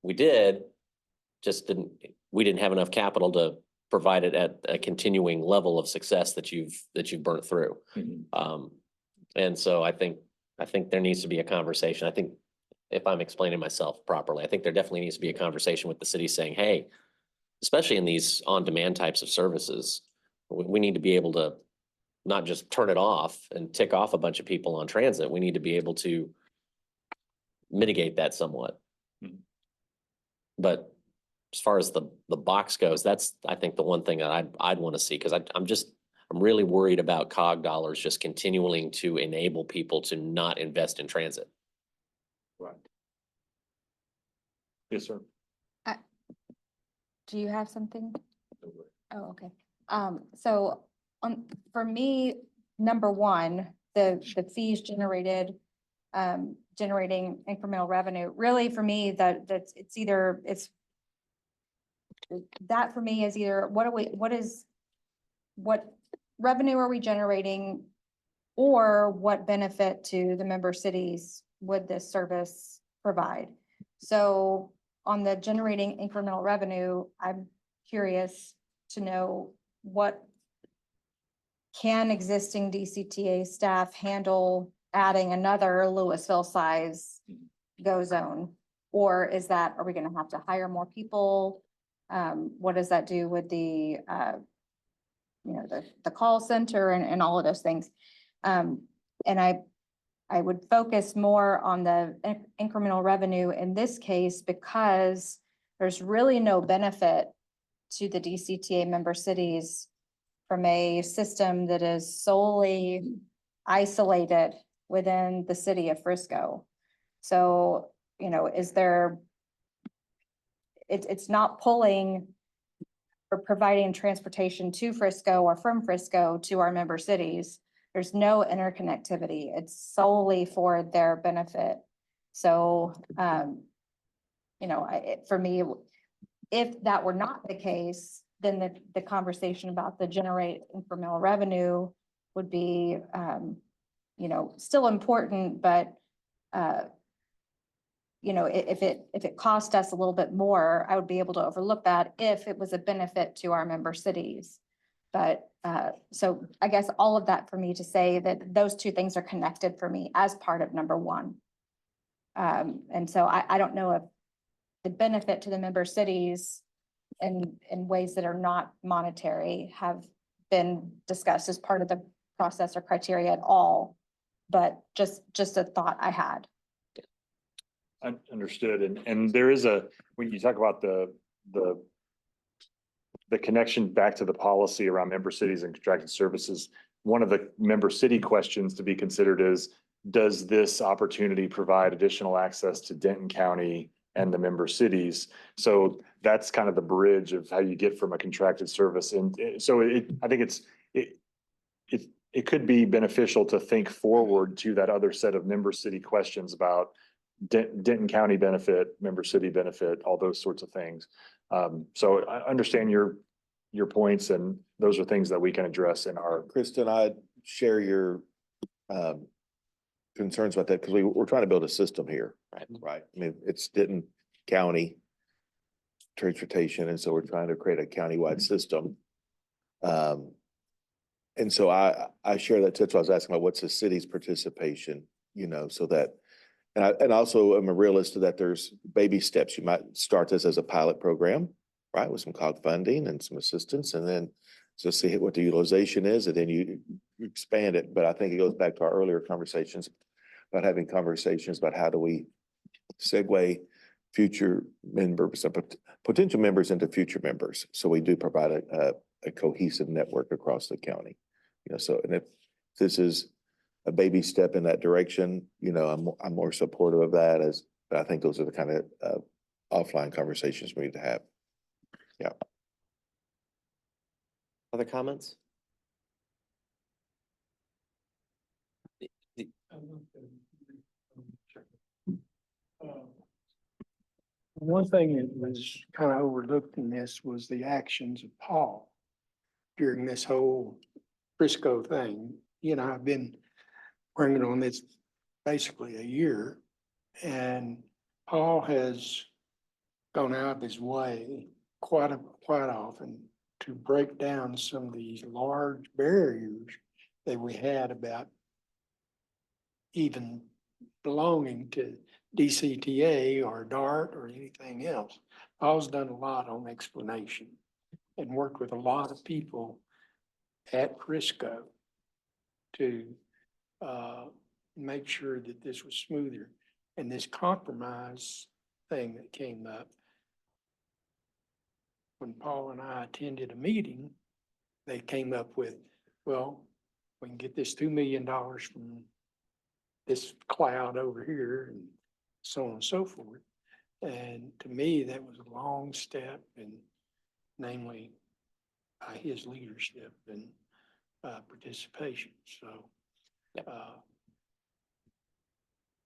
we did, we didn't have enough capital to provide it at a continuing level of success that you've burnt through. Mm-hmm. And so I think there needs to be a conversation. I think if I'm explaining myself properly, I think there definitely needs to be a conversation with the city saying, hey, especially in these on-demand types of services, we need to be able to not just turn it off and tick off a bunch of people on transit. We need to be able to mitigate that somewhat. Mhm. But as far as the box goes, that's, I think, the one thing that I'd want to see, because I'm really worried about COG dollars just continuing to enable people to not invest in transit. Right. Yes, sir. Do you have something? Oh, okay. So for me, number one, the fees generated, generating incremental revenue, really for me, that's that for me is either, what revenue are we generating? Or what benefit to the member cities would this service provide? So on the generating incremental revenue, I'm curious to know what can existing DCTA staff handle adding another Louisville size GO zone? Or are we gonna have to hire more people? What does that do with the call center and all of those things? And I would focus more on the incremental revenue in this case, because there's really no benefit to the DCTA member cities from a system that is solely isolated within the city of Frisco. So, it's not pulling or providing transportation to Frisco or from Frisco to our member cities. There's no interconnectivity. It's solely for their benefit. So, for me, if that were not the case, then the conversation about the generate incremental revenue would be, still important, but, if it cost us a little bit more, I would be able to overlook that if it was a benefit to our member cities. But, so I guess all of that for me to say that those two things are connected for me as part of number one. And so I don't know if the benefit to the member cities in ways that are not monetary have been discussed as part of the process or criteria at all, but just a thought I had. Understood. And there is when you talk about the connection back to the policy around member cities and contracted services, one of the member city questions to be considered is, does this opportunity provide additional access to Denton County and the member cities? So that's kind of the bridge of how you get from a contracted service. And so I think it could be beneficial to think forward to that other set of member city questions about Denton County benefit, member city benefit, all those sorts of things. So I understand your points, and those are things that we can address in our. Kristen, I share your concerns about that, because we're trying to build a system here. Right, I mean, it's Denton County transportation, and so we're trying to create a countywide system. And so I share that, that's what I was asking about, what's the city's participation, you know, so that, and also I'm a realist that there's baby steps. You might start this as a pilot program, right, with some COG funding and some assistance, and then so see what the utilization is, and then you expand it. But I think it goes back to our earlier conversations about having conversations about how do we segue future members, potential members into future members. So we do provide a cohesive network across the county. You know, so, and if this is a baby step in that direction, you know, I'm more supportive of that, as, but I think those are the kind of offline conversations we need to have. Yeah. Other comments? One thing that was kind of overlooked in this was the actions of Paul during this whole Frisco thing. You know, I've been working on this basically a year, and Paul has gone out of his way quite often to break down some of these large barriers that we had about even belonging to DCTA or DART or anything else. Paul's done a lot on explanation and worked with a lot of people at Frisco to make sure that this was smoother. And this compromise thing that came up, when Paul and I attended a meeting, they came up with, well, we can get this $2 million from this cloud over here and so on and so forth. And to me, that was a long step, and namely by his leadership and participation. So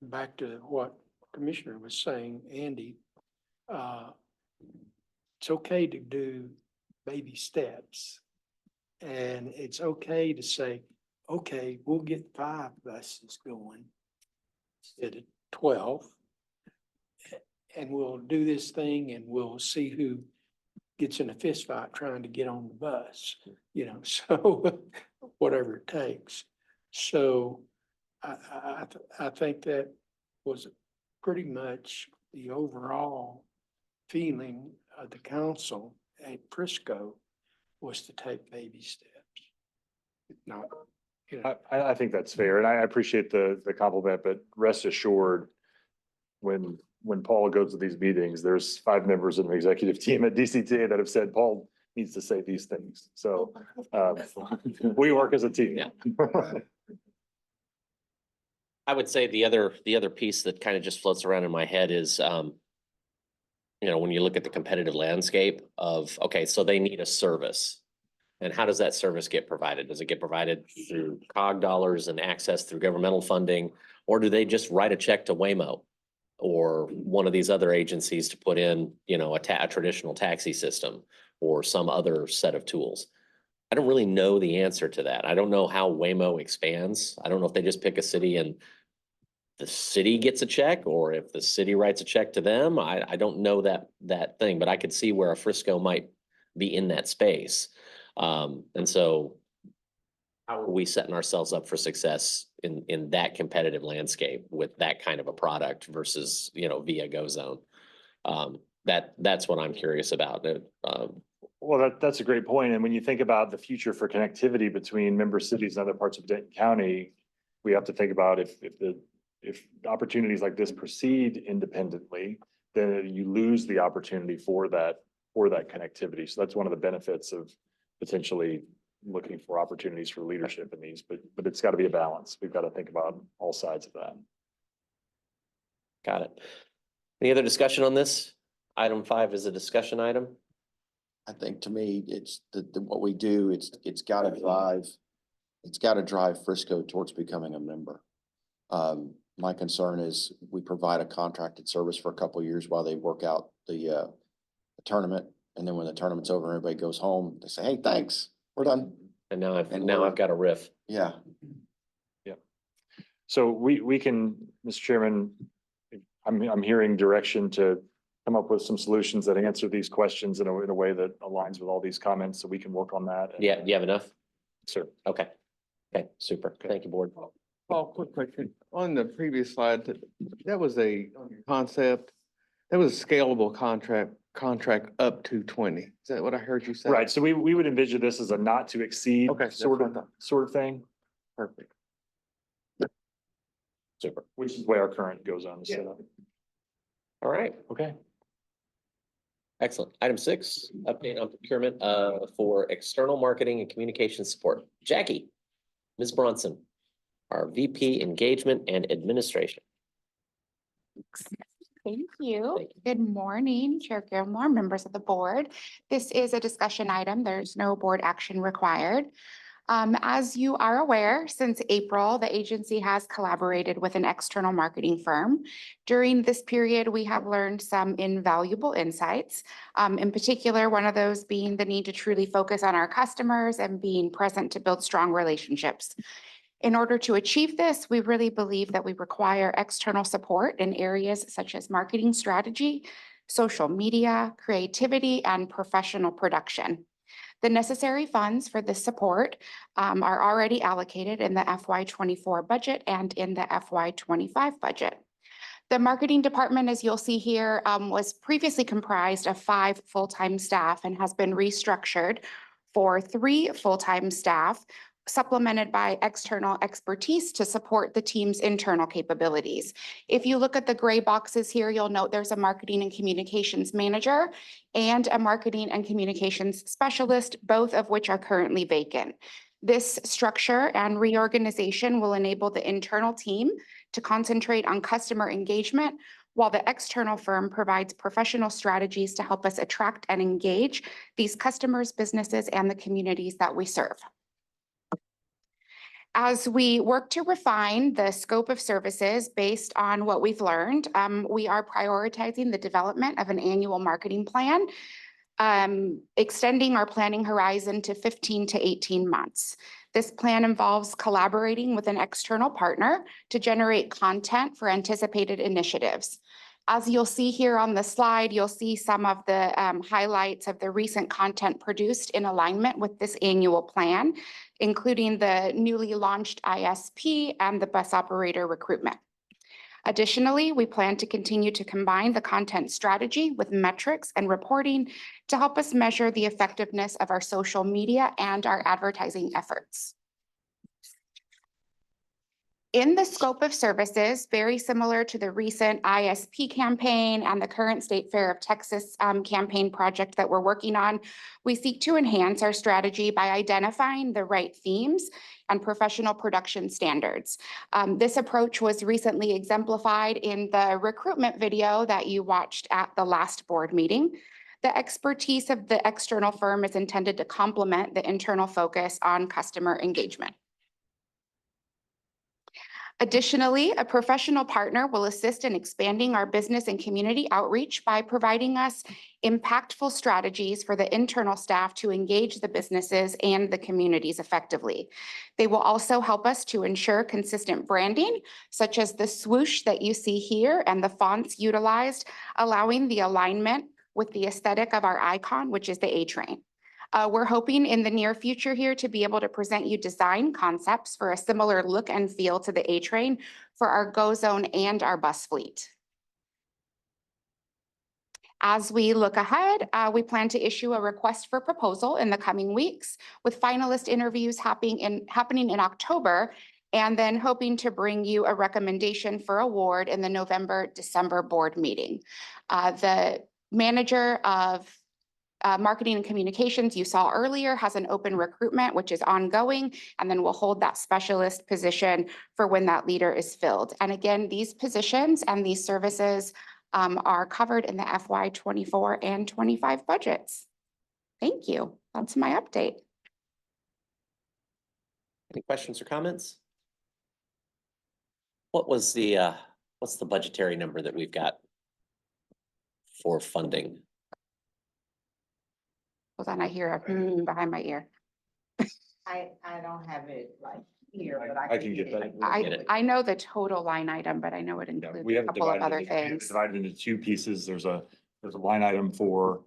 back to what Commissioner was saying, Andy, it's okay to do baby steps. And it's okay to say, okay, we'll get 5 buses going instead of 12. And we'll do this thing and we'll see who gets in a fist fight trying to get on the bus, you know, so whatever it takes. So I think that was pretty much the overall feeling of the council at Frisco, was to take baby steps. Not, you know. I think that's fair, and I appreciate the compliment, but rest assured, when Paul goes to these meetings, there's 5 members of the executive team at DCTA that have said Paul needs to say these things. So we work as a team. Yeah. I would say the other piece that kind of just floats around in my head is, you know, when you look at the competitive landscape of, okay, so they need a service. And how does that service get provided? Does it get provided through COG dollars and access through governmental funding? Or do they just write a check to Waymo or one of these other agencies to put in, you know, a traditional taxi system or some other set of tools? I don't really know the answer to that. I don't know how Waymo expands. I don't know if they just pick a city and the city gets a check, or if the city writes a check to them. I don't know that thing, but I could see where a Frisco might be in that space. And so how are we setting ourselves up for success in that competitive landscape with that kind of a product versus, you know, via GoZone? That's what I'm curious about. Well, that's a great point. And when you think about the future for connectivity between member cities and other parts of Denton County, we have to think about if opportunities like this proceed independently, then you lose the opportunity for that connectivity. So that's one of the benefits of potentially looking for opportunities for leadership in these, but it's got to be a balance. We've got to think about all sides of that. Got it. Any other discussion on this? Item 5 is a discussion item. I think to me, it's what we do, it's gotta drive Frisco towards becoming a member. My concern is we provide a contracted service for a couple of years while they work out the tournament. And then when the tournament's over, everybody goes home, they say, hey, thanks, we're done. And now I've got a riff. Yeah. Yeah. So we can, Mr. Chairman, I'm hearing direction to come up with some solutions that answer these questions in a way that aligns with all these comments, so we can work on that. Yeah, do you have enough? Sir. Okay. Okay, super. Thank you, board. Paul, quick question. On the previous slide, that was a concept, that was a scalable contract up to 20. Is that what I heard you say? Right, so we would envision this as a not to exceed Okay, that's sort what I of, thought. sort of thing, Perfect. Super. which is the way our current goes on. So, All right. okay. Excellent. Item 6, update on procurement for external marketing and communication support. Jackie, Ms. Bronson, our VP Engagement and Administration. Thank you. Thank you. Good morning, Chair Gilmore, members of the board. This is a discussion item. There's no board action required. As you are aware, since April, the agency has collaborated with an external marketing firm. During this period, we have learned some invaluable insights. In particular, one of those being the need to truly focus on our customers and being present to build strong relationships. In order to achieve this, we really believe that we require external support in areas such as marketing strategy, social media, creativity, and professional production. The necessary funds for this support are already allocated in the FY24 budget and in the FY25 budget. The marketing department, as you'll see here, was previously comprised of 5 full-time staff and has been restructured for 3 full-time staff, supplemented by external expertise to support the team's internal capabilities. If you look at the gray boxes here, you'll note there's a marketing and communications manager and a marketing and communications specialist, both of which are currently vacant. This structure and reorganization will enable the internal team to concentrate on customer engagement, while the external firm provides professional strategies to help us attract and engage these customers, businesses, and the communities that we serve. As we work to refine the scope of services based on what we've learned, we are prioritizing the development of an annual marketing plan, extending our planning horizon to 15 to 18 months. This plan involves collaborating with an external partner to generate content for anticipated initiatives. As you'll see here on the slide, you'll see some of the highlights of the recent content produced in alignment with this annual plan, including the newly launched ISP and the bus operator recruitment. Additionally, we plan to continue to combine the content strategy with metrics and reporting to help us measure the effectiveness of our social media and our advertising efforts. In the scope of services, very similar to the recent ISP campaign and the current State Fair of Texas campaign project that we're working on, we seek to enhance our strategy by identifying the right themes and professional production standards. This approach was recently exemplified in the recruitment video that you watched at the last board meeting. The expertise of the external firm is intended to complement the internal focus on customer engagement. Additionally, a professional partner will assist in expanding our business and community outreach by providing us impactful strategies for the internal staff to engage the businesses and the communities effectively. They will also help us to ensure consistent branding, such as the swoosh that you see here and the fonts utilized, allowing the alignment with the aesthetic of our icon, which is the A train. We're hoping in the near future here to be able to present you design concepts for a similar look and feel to the A train for our Go Zone and our bus fleet. As we look ahead, we plan to issue a request for proposal in the coming weeks, with finalist interviews happening in October, and then hoping to bring you a recommendation for award in the November-December board meeting. The manager of marketing and communications you saw earlier has an open recruitment, which is ongoing, and then we'll hold that specialist position for when that leader is filled. And again, these positions and these services are covered in the FY24 and 25 budgets. Thank you. That's my update. Any questions or comments? What's the budgetary number that we've got for funding? Hold on, I hear a behind my ear. I don't have it like here, but I can get that. Get it. I know the total line item, but I know it Yeah, includes we a have it couple of divided other into- we have it things. divided into two pieces. There's a line item for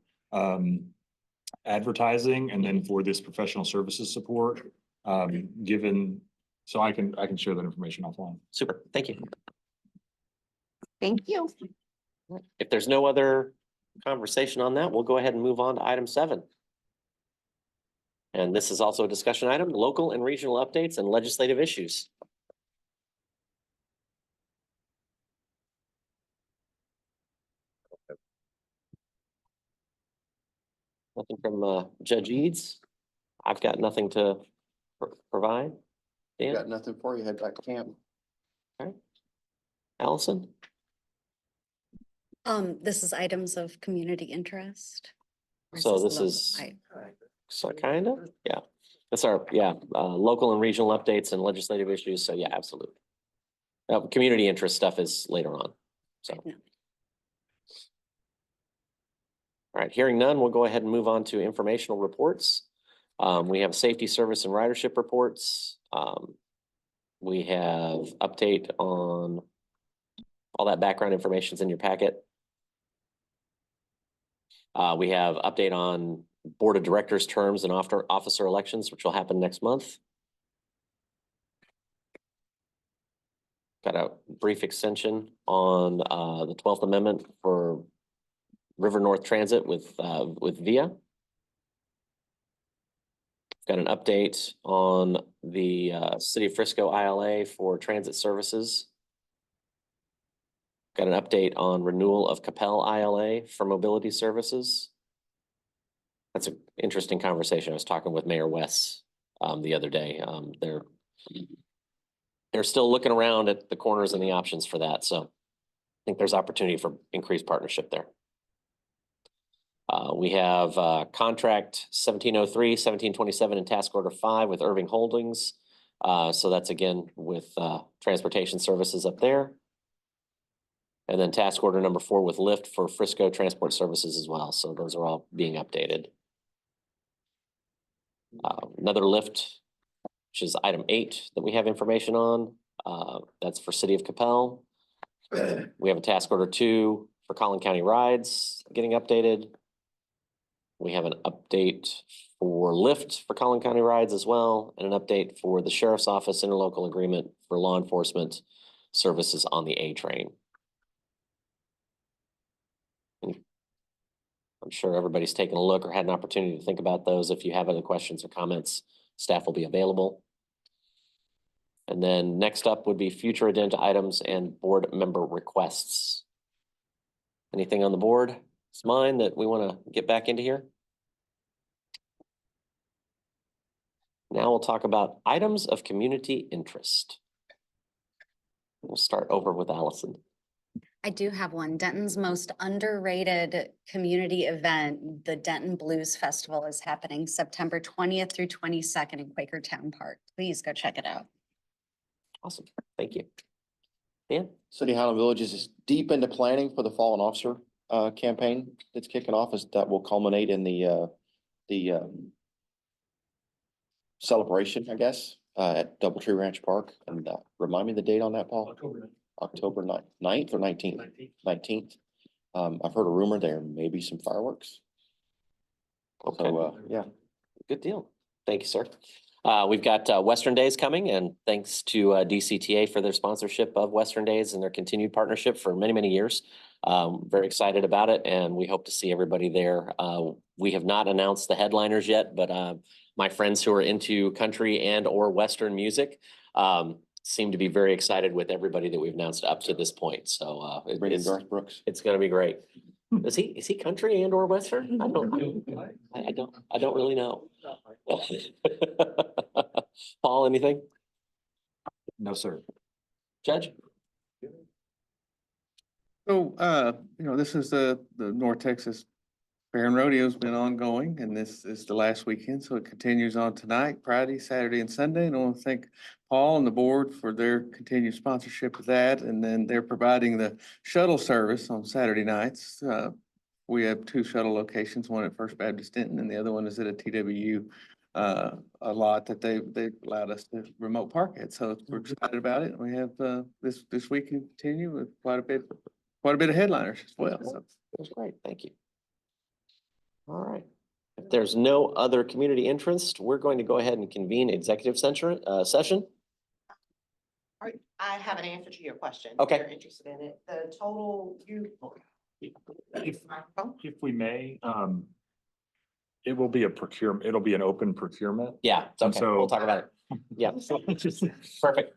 advertising and then for this professional services support. So I can share that information offline. Super, thank you. Thank you. If there's no other conversation on that, we'll go ahead and move on to item 7. And this is also a discussion item, local and regional updates and legislative issues. Nothing from Judge Eads. I've got nothing to provide. Dan, Got nothing for you. Head back to camp. Allison? This is items of community interest. Or So this local? is, so kind of, yeah. That's our, local and regional updates and legislative issues. So yeah, absolutely. Community interest stuff is later on. So. No. All right, hearing none, we'll go ahead and move on to informational reports. We have safety service and ridership reports. We have update on all that background information is in your packet. We have update on board of directors terms and officer elections, which will happen next month. Got a brief extension on the 12th Amendment for River North Transit with VIA. Got an update on the City of Frisco ILA for transit services. Got an update on renewal of Capel ILA for mobility services. That's an interesting conversation. I was talking with Mayor West the other day. They're still looking around at the corners and the options for that. So I think there's opportunity for increased partnership there. We have contract 1703, 1727 and task order 5 with Irving Holdings. So that's again with transportation services up there. And then task order number 4 with Lyft for Frisco Transport Services as well. So those are all being updated. Another Lyft, which is item 8 that we have information on. That's for City of Capel. We have a task order 2 for Collin County Rides getting updated. We have an update for Lyft for Collin County Rides as well, and an update for the Sheriff's Office interlocal agreement for law enforcement services on the A train. I'm sure everybody's taken a look or had an opportunity to think about those. If you have other questions or comments, staff will be available. And then next up would be future agenda items and board member requests. Anything on the board? It's mine that we want to get back into here. Now we'll talk about items of community interest. We'll start over with Allison. I do have one. Denton's most underrated community event, the Denton Blues Festival, is happening September 20th through 22nd in Quakertown Park. Please go check it out. Awesome, thank you. Dan? City Highland Village is deep into planning for the fallen officer campaign that's kicking off, as that will culminate in the celebration, I guess, at Doubletree Ranch Park. And remind me the date on that, Paul? October 9th or 19th? 19th. I've heard a rumor there may be some fireworks. Okay. So, yeah. Good deal. Thank you, sir. We've got Western Days coming, and thanks to DCTA for their sponsorship of Western Days and their continued partnership for many, many years. Very excited about it, and we hope to see everybody there. We have not announced the headliners yet, but my friends who are into country and or Western music seem to be very excited with everybody that we've announced up to this point. So Bringing Garth Brooks. it's going to be great. Is he country and or Western? I don't really know. Paul, anything? No, sir. Judge? So, this is the North Texas Fair and Rodeo's been ongoing, and this is the last weekend, so it continues on tonight, Friday, Saturday, and Sunday. And I want to thank Paul and the board for their continued sponsorship of that, and then they're providing the shuttle service on Saturday nights. We have 2 shuttle locations, one at First Baptist Denton, and the other one is at a TWU a lot that they allowed us to remote park it. So we're excited about it. We have, this week continue with quite a bit of headliners as well. So. That's great. Thank you. All right. If there's no other community interest, we're going to go ahead and convene executive session. I have an answer to your question. Okay. If you're interested in it. The total If we may, it will be a procurement, it'll be an open procurement. Yeah, it's And okay. We'll so- talk about it. Yeah, perfect.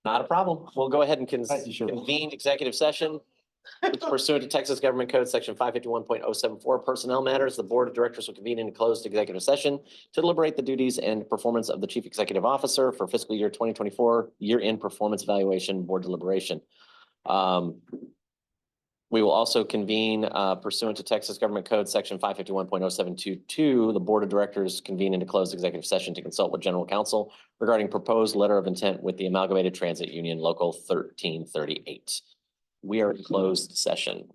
Not a problem. We'll go ahead and convene executive session. Pursuant to Texas Government Code, Section 551.074, personnel matters, the Board of Directors will convene in a closed executive session to deliberate the duties and performance of the Chief Executive Officer for fiscal year 2024, year-end performance evaluation, board deliberation. We will also convene pursuant to Texas Government Code, Section 551.0722. The Board of Directors convene into closed executive session to consult with General Counsel regarding proposed letter of intent with the Amalgamated Transit Union Local 1338. We are in closed session.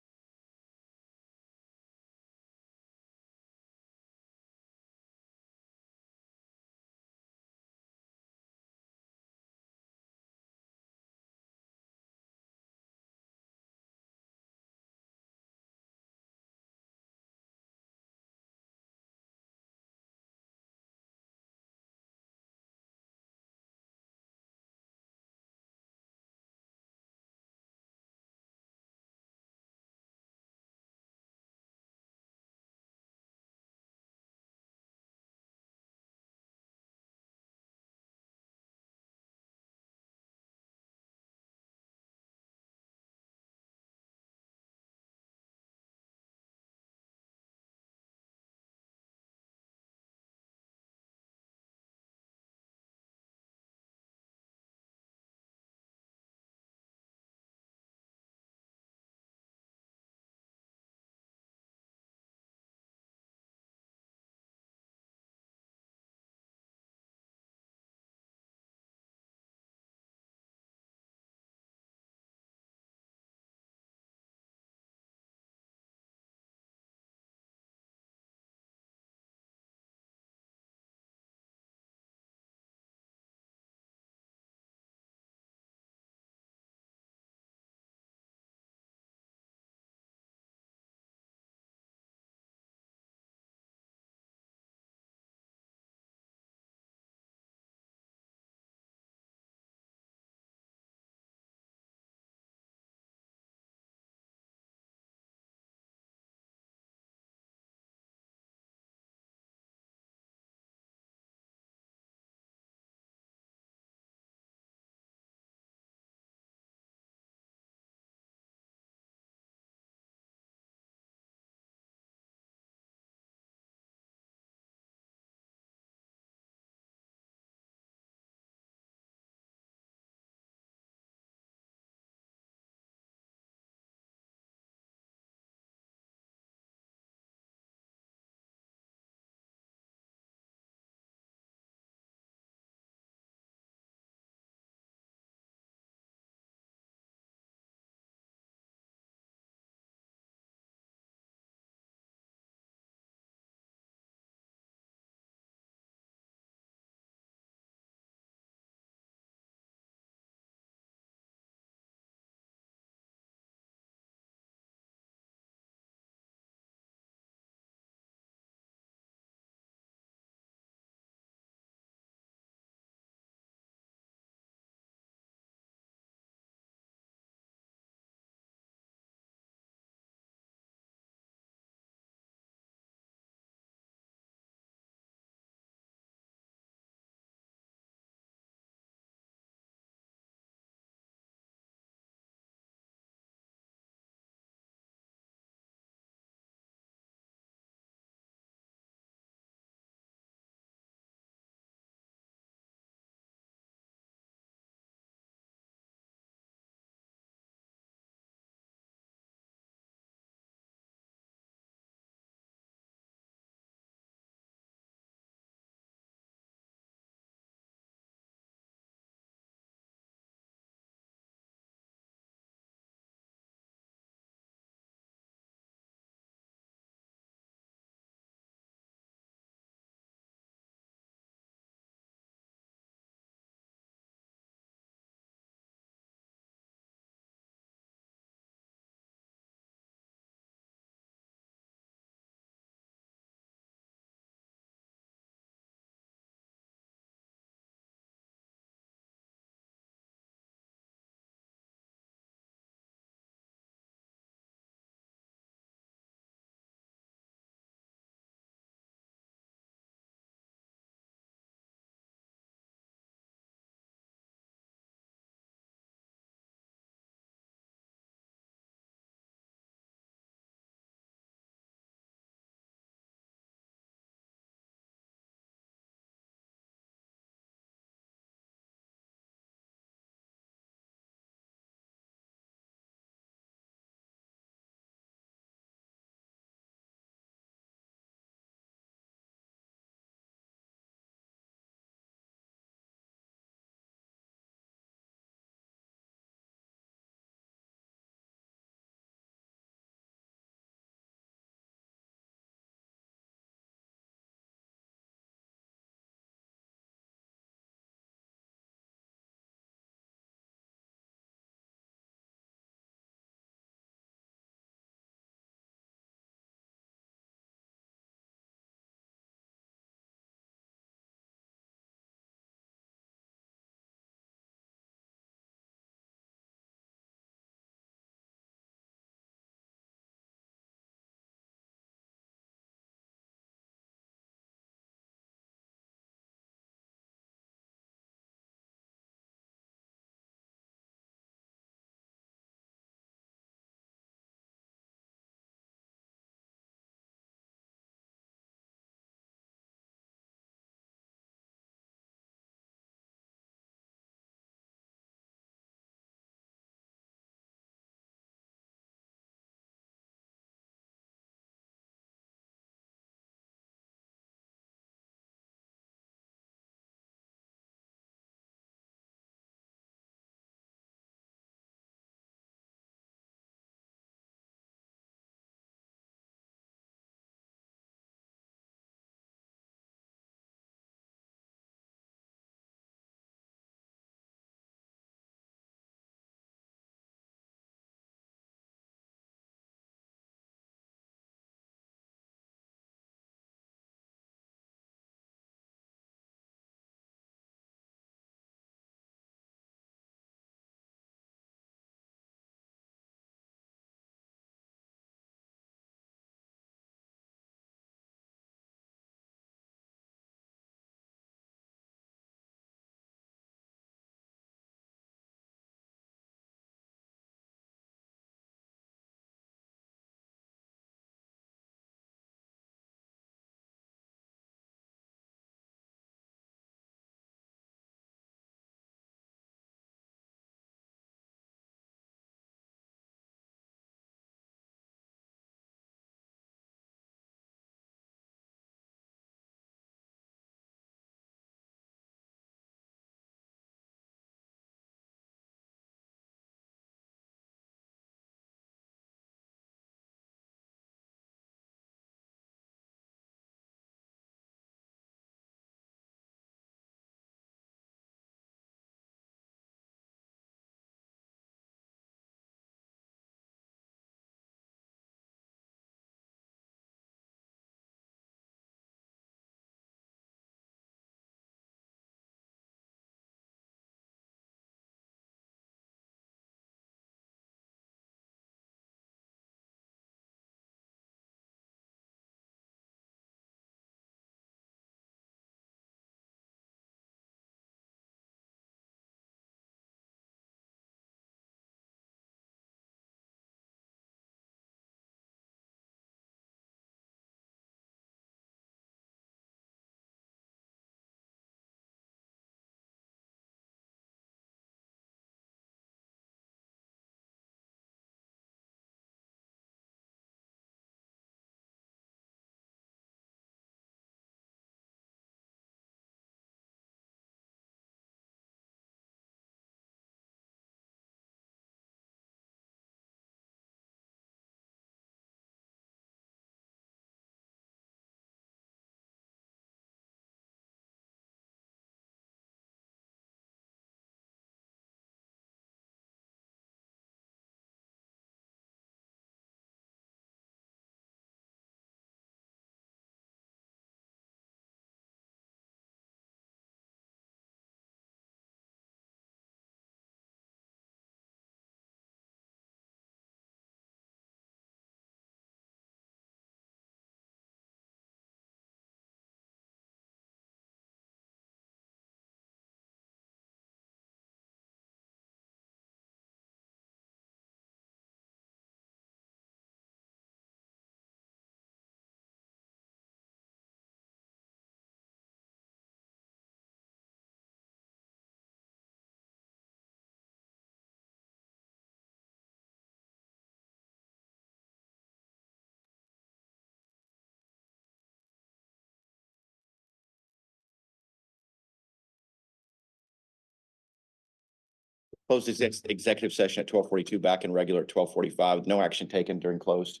Closed executive session at 12:42, back in regular at 12:45. No action taken during closed.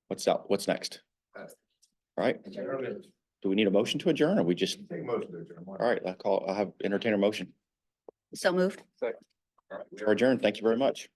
What's next? All right. Do we need a motion to adjourn or we just? Take a motion to adjourn. All right, I'll have entertain a motion. So moved. We're adjourned. Thank you very much.